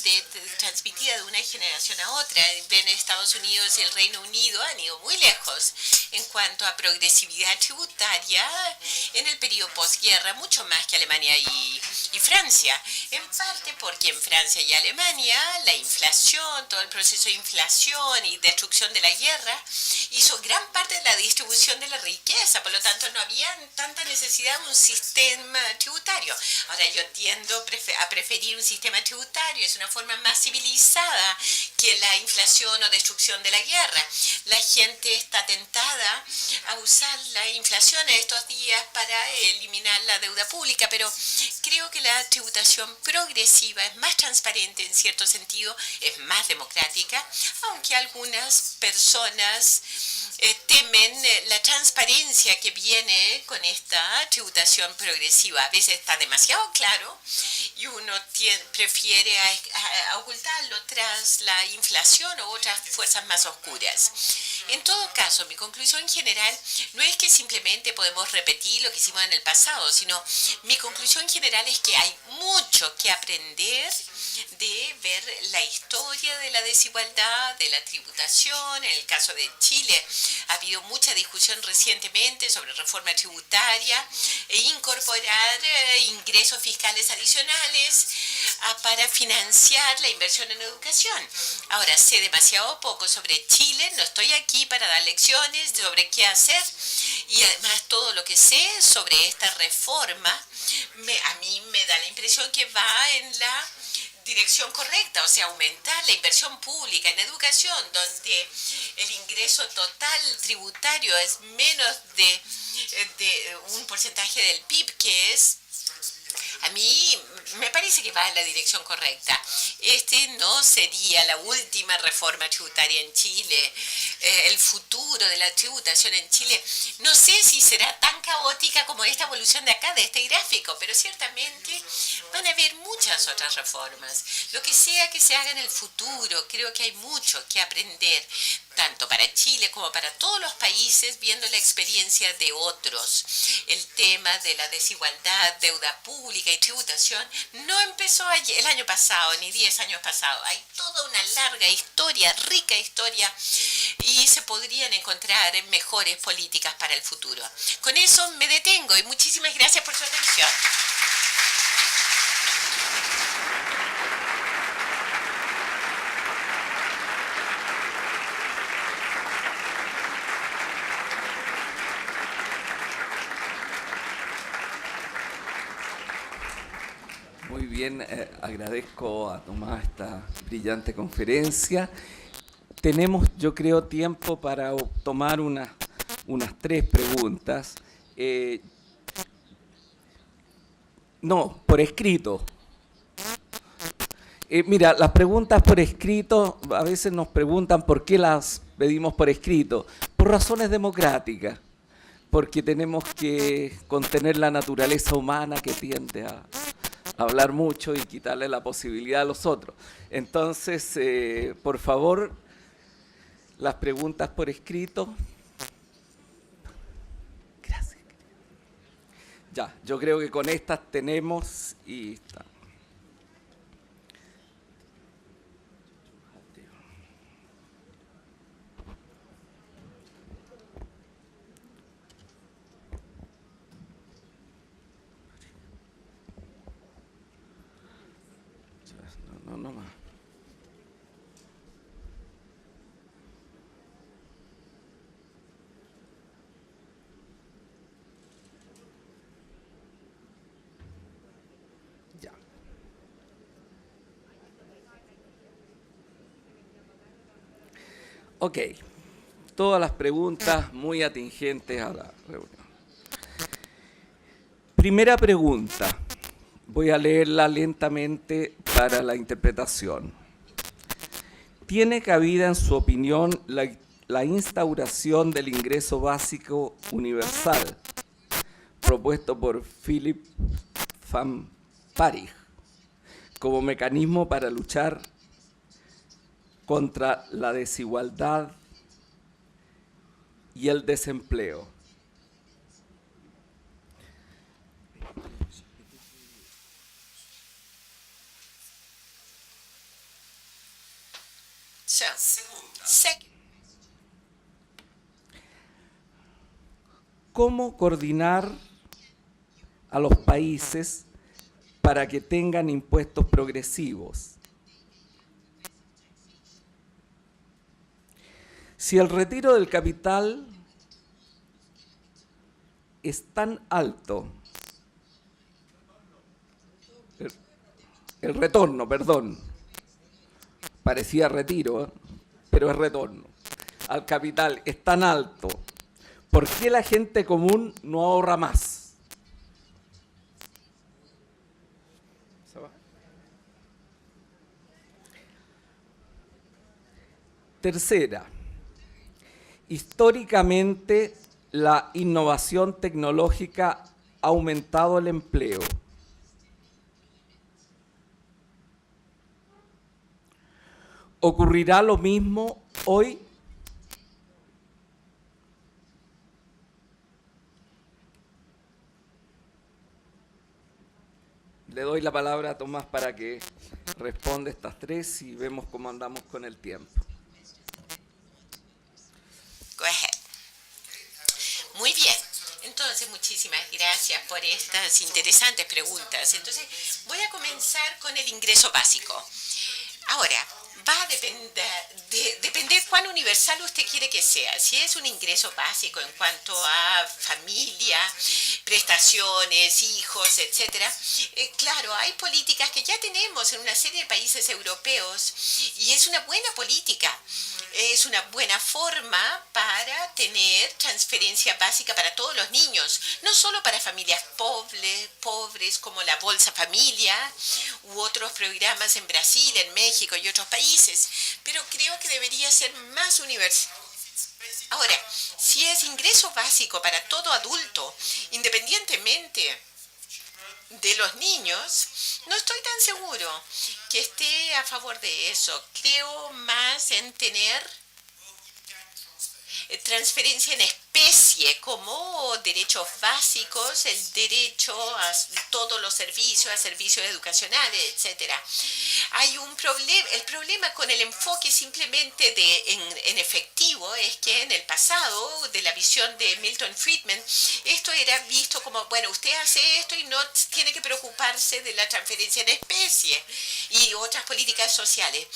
transmitida de una generación a otra. Ven, Estados Unidos y el Reino Unido han ido muy lejos en cuanto a progresividad tributaria en el periodo posguerra, mucho más que Alemania y Francia. En parte porque en Francia y Alemania la inflación, todo el proceso de inflación y destrucción de la guerra hizo gran parte de la distribución de la riqueza, por lo tanto no había tanta necesidad de un sistema tributario. Ahora yo tiendo a preferir un sistema tributario, es una forma más civilizada que la inflación o destrucción de la guerra. La gente está tentada a usar la inflación en estos días para eliminar la deuda pública, pero creo que la tributación progresiva es más transparente en cierto sentido, es más democrática, aunque algunas personas temen la transparencia que viene con esta tributación progresiva. A veces está demasiado claro y uno prefiere a ocultarlo tras la inflación o otras fuerzas más oscuras. En todo caso, mi conclusión general no es que simplemente podemos repetir lo que hicimos en el pasado, sino mi conclusión general es que hay mucho que aprender de ver la historia de la desigualdad, de la tributación. En el caso de Chile ha habido mucha discusión recientemente sobre reforma tributaria e incorporar ingresos fiscales adicionales para financiar la inversión en educación. Ahora, sé demasiado poco sobre Chile, no estoy aquí para dar lecciones sobre qué hacer y además todo lo que sé sobre esta reforma a mí me da la impresión que va en la dirección correcta, o sea, aumentar la inversión pública en educación, donde el ingreso total tributario es menos de un porcentaje del PIB, que es, a mí me parece que va en la dirección correcta. Este no sería la última reforma tributaria en Chile. El futuro de la tributación en Chile no sé si será tan caótica como esta evolución de acá, de este gráfico, pero ciertamente van a haber muchas otras reformas. Lo que sea que se haga en el futuro, creo que hay mucho que aprender, tanto para Chile como para todos los países, viendo la experiencia de otros. El tema de la desigualdad, deuda pública y tributación no empezó el año pasado, ni 10 años pasados. Hay toda una larga historia, rica historia, y se podrían encontrar mejores políticas para el futuro. Con eso me detengo y muchísimas gracias por su atención. Muy bien, agradezco a Tomás esta brillante conferencia. Tenemos, yo creo, tiempo para tomar unas 3 preguntas. No, por escrito. Mira, las preguntas por escrito, a veces nos preguntan por qué las pedimos por escrito. Por razones democráticas, porque tenemos que contener la naturaleza humana que tiende a hablar mucho y quitarle la posibilidad a los otros. Entonces, por favor, las preguntas por escrito. Gracias. Ya, yo creo que con estas tenemos y está. No más. Ya. Ok. Todas las preguntas muy atingentes a la reunión. Primera pregunta. Voy a leerla lentamente para la interpretación. ¿Tiene cabida, en su opinión, la instauración del ingreso básico universal propuesto por Philip van Parijs como mecanismo para luchar contra la desigualdad y el desempleo? ¿Cómo coordinar a los países para que tengan impuestos progresivos? Si el retiro del capital es tan alto, el retorno, perdón, parecía retiro, pero es retorno, al capital es tan alto, ¿por qué la gente común no ahorra más? Tercera, históricamente la innovación tecnológica ha aumentado el empleo. ¿Ocurrirá lo mismo hoy? Le doy la palabra a Tomás para que responda estas 3 y vemos cómo andamos con el tiempo. Go ahead. Muy bien. Entonces, muchísimas gracias por estas interesantes preguntas. Entonces, voy a comenzar con el ingreso básico. Ahora, va a depender cuán universal usted quiere que sea. Si es un ingreso básico en cuanto a familia, prestaciones, hijos, etcétera, claro, hay políticas que ya tenemos en una serie de países europeos y es una buena política. Es una buena forma para tener transferencia básica para todos los niños, no solo para familias pobres como la Bolsa Familia u otros programas en Brasil, en México y otros países, pero creo que debería ser más universal. Ahora, si es ingreso básico para todo adulto, independientemente de los niños, no estoy tan seguro que esté a favor de eso. Creo más en tener transferencia en especie como derechos básicos, el derecho a todos los servicios, a servicios educacionales, etcétera. Hay un problema, el problema con el enfoque simplemente en efectivo es que en el pasado, de la visión de Milton Friedman, esto era visto como, bueno, usted hace esto y no tiene que preocuparse de la transferencia en especie y otras políticas sociales.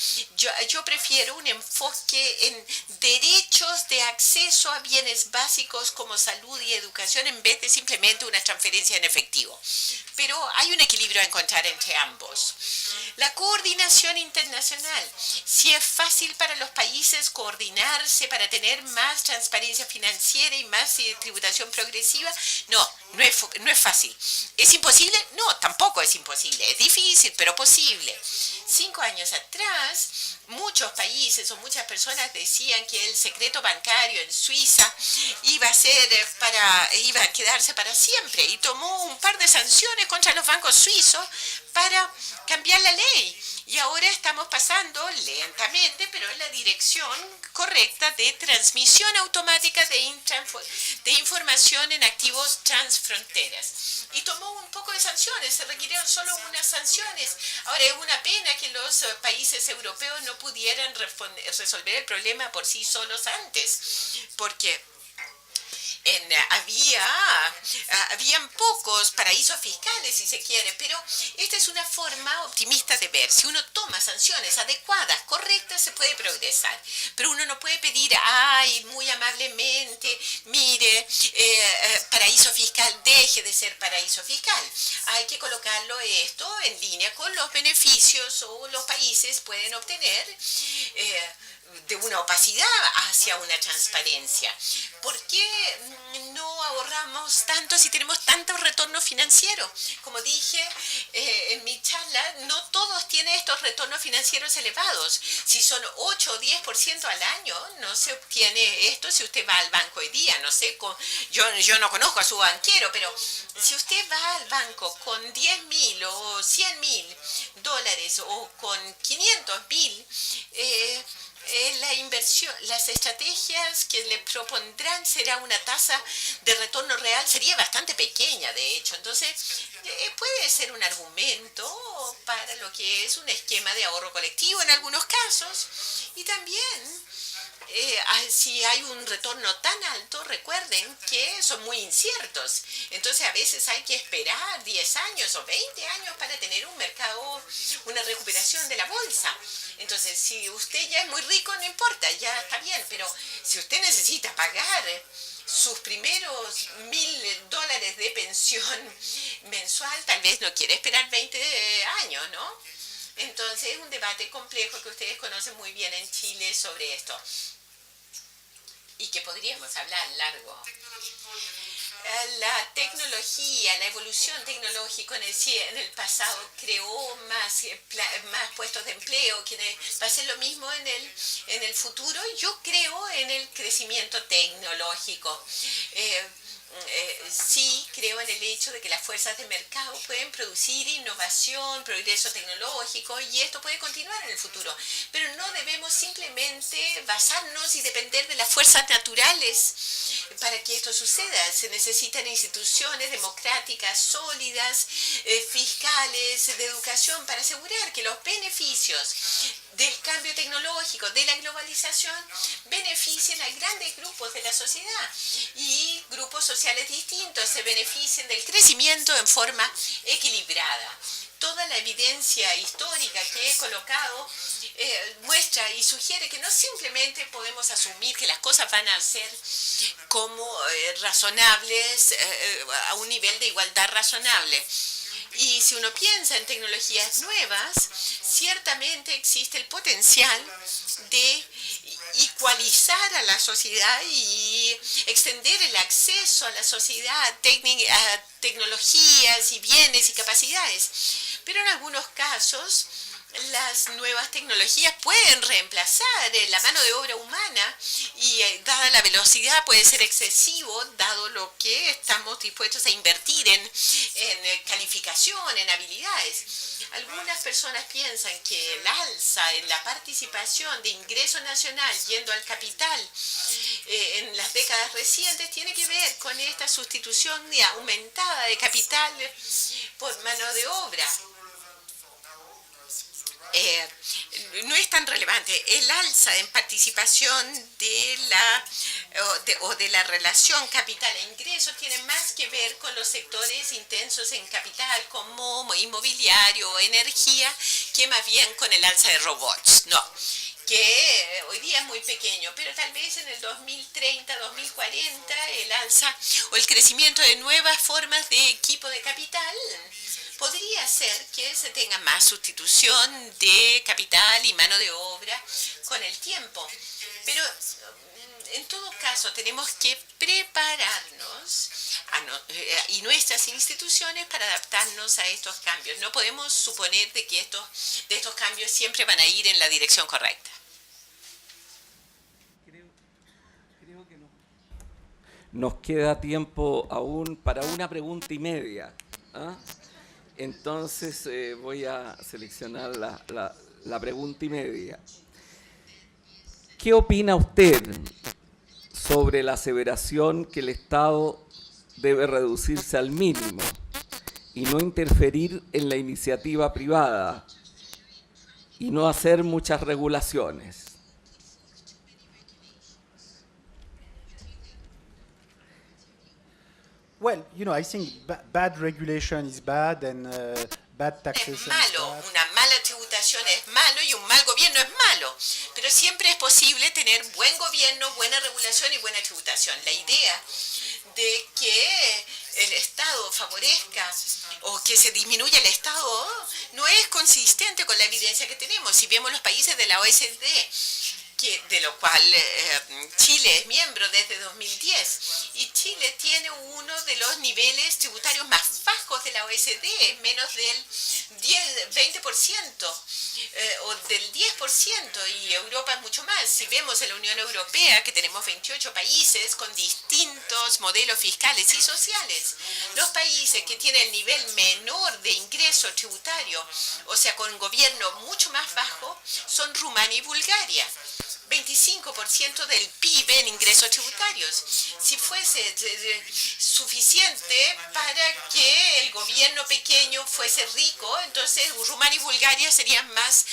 Yo prefiero un enfoque en derechos de acceso a bienes básicos como salud y educación en vez de simplemente una transferencia en efectivo. Pero hay un equilibrio a encontrar entre ambos. La coordinación internacional. Si es fácil para los países coordinarse para tener más transparencia financiera y más tributación progresiva, no es fácil. ¿Es imposible? No, tampoco es imposible. Es difícil, pero posible. 5 años atrás, muchos países o muchas personas decían que el secreto bancario en Suiza iba a quedarse para siempre y tomó un par de sanciones contra los bancos suizos para cambiar la ley. Y ahora estamos pasando lentamente, pero en la dirección correcta de transmisión automática de información en activos transfronteras. Y tomó un poco de sanciones, se requirieron solo unas sanciones. Ahora es una pena que los países europeos no pudieran resolver el problema por sí solos antes, porque habían pocos paraísos fiscales, si se quiere, pero esta es una forma optimista de ver. Si uno toma sanciones adecuadas, correctas, se puede progresar. Pero uno no puede pedir, muy amablemente, mire, paraíso fiscal, deje de ser paraíso fiscal. Hay que colocarlo esto en línea con los beneficios o los países pueden obtener de una opacidad hacia una transparencia. ¿Por qué no ahorramos tanto si tenemos tanto retorno financiero? Como dije en mi charla, no todos tienen estos retornos financieros elevados. Si son 8 o 10% al año, no se obtiene esto si usted va al banco hoy día. No sé, yo no conozco a su banquero, pero si usted va al banco con 10.000 o 100.000 dólares o con 500.000, la inversión, las estrategias que le propondrán será una tasa de retorno real, sería bastante pequeña de hecho, entonces puede ser un argumento para lo que es un esquema de ahorro colectivo en algunos casos y también si hay un retorno tan alto, recuerden que son muy inciertos. Entonces a veces hay que esperar 10 años o 20 años para tener un mercado, una recuperación de la bolsa. Entonces si usted ya es muy rico, no importa, ya está bien, pero si usted necesita pagar sus primeros $1.000 de pensión mensual, tal vez no quiere esperar 20 años, ¿no? Entonces es un debate complejo que ustedes conocen muy bien en Chile sobre esto y que podríamos hablar largo. La tecnología, la evolución tecnológica en el pasado creó más puestos de empleo, que va a ser lo mismo en el futuro. Yo creo en el crecimiento tecnológico. Sí creo en el hecho de que las fuerzas de mercado pueden producir innovación, progreso tecnológico y esto puede continuar en el futuro. Pero no debemos simplemente basarnos y depender de las fuerzas naturales para que esto suceda. Se necesitan instituciones democráticas sólidas, fiscales, de educación para asegurar que los beneficios del cambio tecnológico, de la globalización, beneficien a grandes grupos de la sociedad y grupos sociales distintos se beneficien del crecimiento en forma equilibrada. Toda la evidencia histórica que he colocado muestra y sugiere que no simplemente podemos asumir que las cosas van a ser como razonables, a un nivel de igualdad razonable. Y si uno piensa en tecnologías nuevas, ciertamente existe el potencial de igualizar a la sociedad y extender el acceso a la sociedad a tecnologías y bienes y capacidades. Pero en algunos casos las nuevas tecnologías pueden reemplazar la mano de obra humana y dada la velocidad puede ser excesivo, dado lo que estamos dispuestos a invertir en calificación, en habilidades. Algunas personas piensan que el alza en la participación de ingreso nacional yendo al capital en las décadas recientes tiene que ver con esta sustitución aumentada de capital por mano de obra. No es tan relevante. El alza en participación de la relación capital e ingreso tiene más que ver con los sectores intensos en capital como inmobiliario o energía que más bien con el alza de robots. No, que hoy día es muy pequeño, pero tal vez en el 2030, 2040 el alza o el crecimiento de nuevas formas de equipo de capital podría ser que se tenga más sustitución de capital y mano de obra con el tiempo. Pero en todo caso tenemos que prepararnos y nuestras instituciones para adaptarnos a estos cambios. No podemos suponer de que estos cambios siempre van a ir en la dirección correcta. Creo que nos queda tiempo aún para una pregunta y media. Entonces voy a seleccionar la pregunta y media. ¿Qué opina usted sobre la aseveración que el Estado debe reducirse al mínimo y no interferir en la iniciativa privada y no hacer muchas regulaciones? Well, I think bad regulation is bad and bad taxation es malo, is bad. una mala tributación es malo y un mal gobierno es malo, pero siempre es posible tener buen gobierno, buena regulación y buena tributación. La idea de que el Estado favorezca o que se disminuya el Estado no es consistente con la evidencia que tenemos. Si vemos los países de la OECD, de lo cual Chile es miembro desde 2010, y Chile tiene uno de los niveles tributarios más bajos de la OECD, menos del 20% o del 10%, y Europa es mucho más. Si vemos en la Unión Europea, que tenemos 28 países con distintos modelos fiscales y sociales, los países que tienen el nivel menor de ingreso tributario, o sea, con un gobierno mucho más bajo, son Rumania y Bulgaria. 25% del PIB en ingresos tributarios. Si fuese suficiente para que el gobierno pequeño fuese rico, entonces Rumania y Bulgaria serían más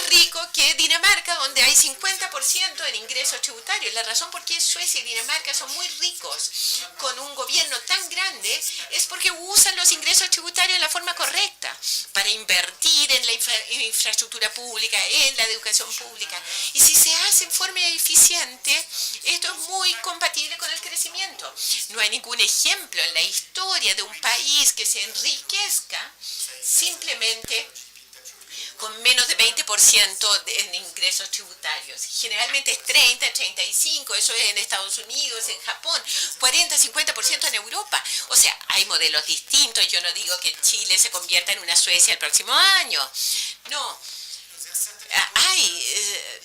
ricos que Dinamarca, donde hay 50% en ingresos tributarios. La razón por qué Suecia y Dinamarca son muy ricos con un gobierno tan grande es porque usan los ingresos tributarios de la forma correcta para invertir en la infraestructura pública, en la educación pública. Y si se hace en forma eficiente, esto es muy compatible con el crecimiento. No hay ningún ejemplo en la historia de un país que se enriquezca simplemente con menos de 20% en ingresos tributarios. Generalmente es 30, 35, eso es en Estados Unidos, en Japón, 40, 50% en Europa. O sea, hay modelos distintos. Yo no digo que Chile se convierta en una Suecia el próximo año. No. Hay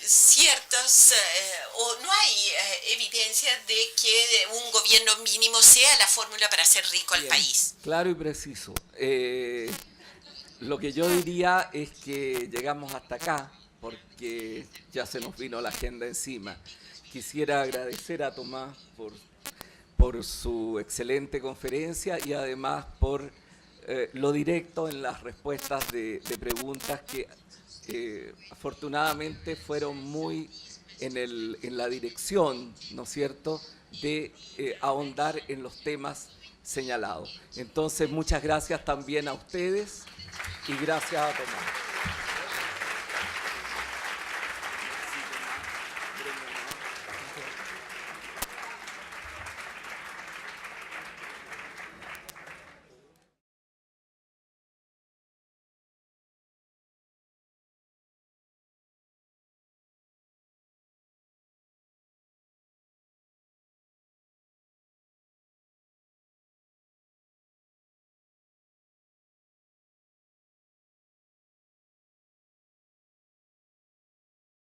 ciertos, o no hay evidencia de que un gobierno mínimo sea la fórmula para hacer rico al país. Claro y preciso. Lo que yo diría es que llegamos hasta acá porque ya se nos vino la agenda encima. Quisiera agradecer a Tomás por su excelente conferencia y además por lo directo en las respuestas de preguntas que afortunadamente fueron muy en la dirección, ¿no es cierto?, de ahondar en los temas señalados. Entonces, muchas gracias también a ustedes y gracias a Tomás.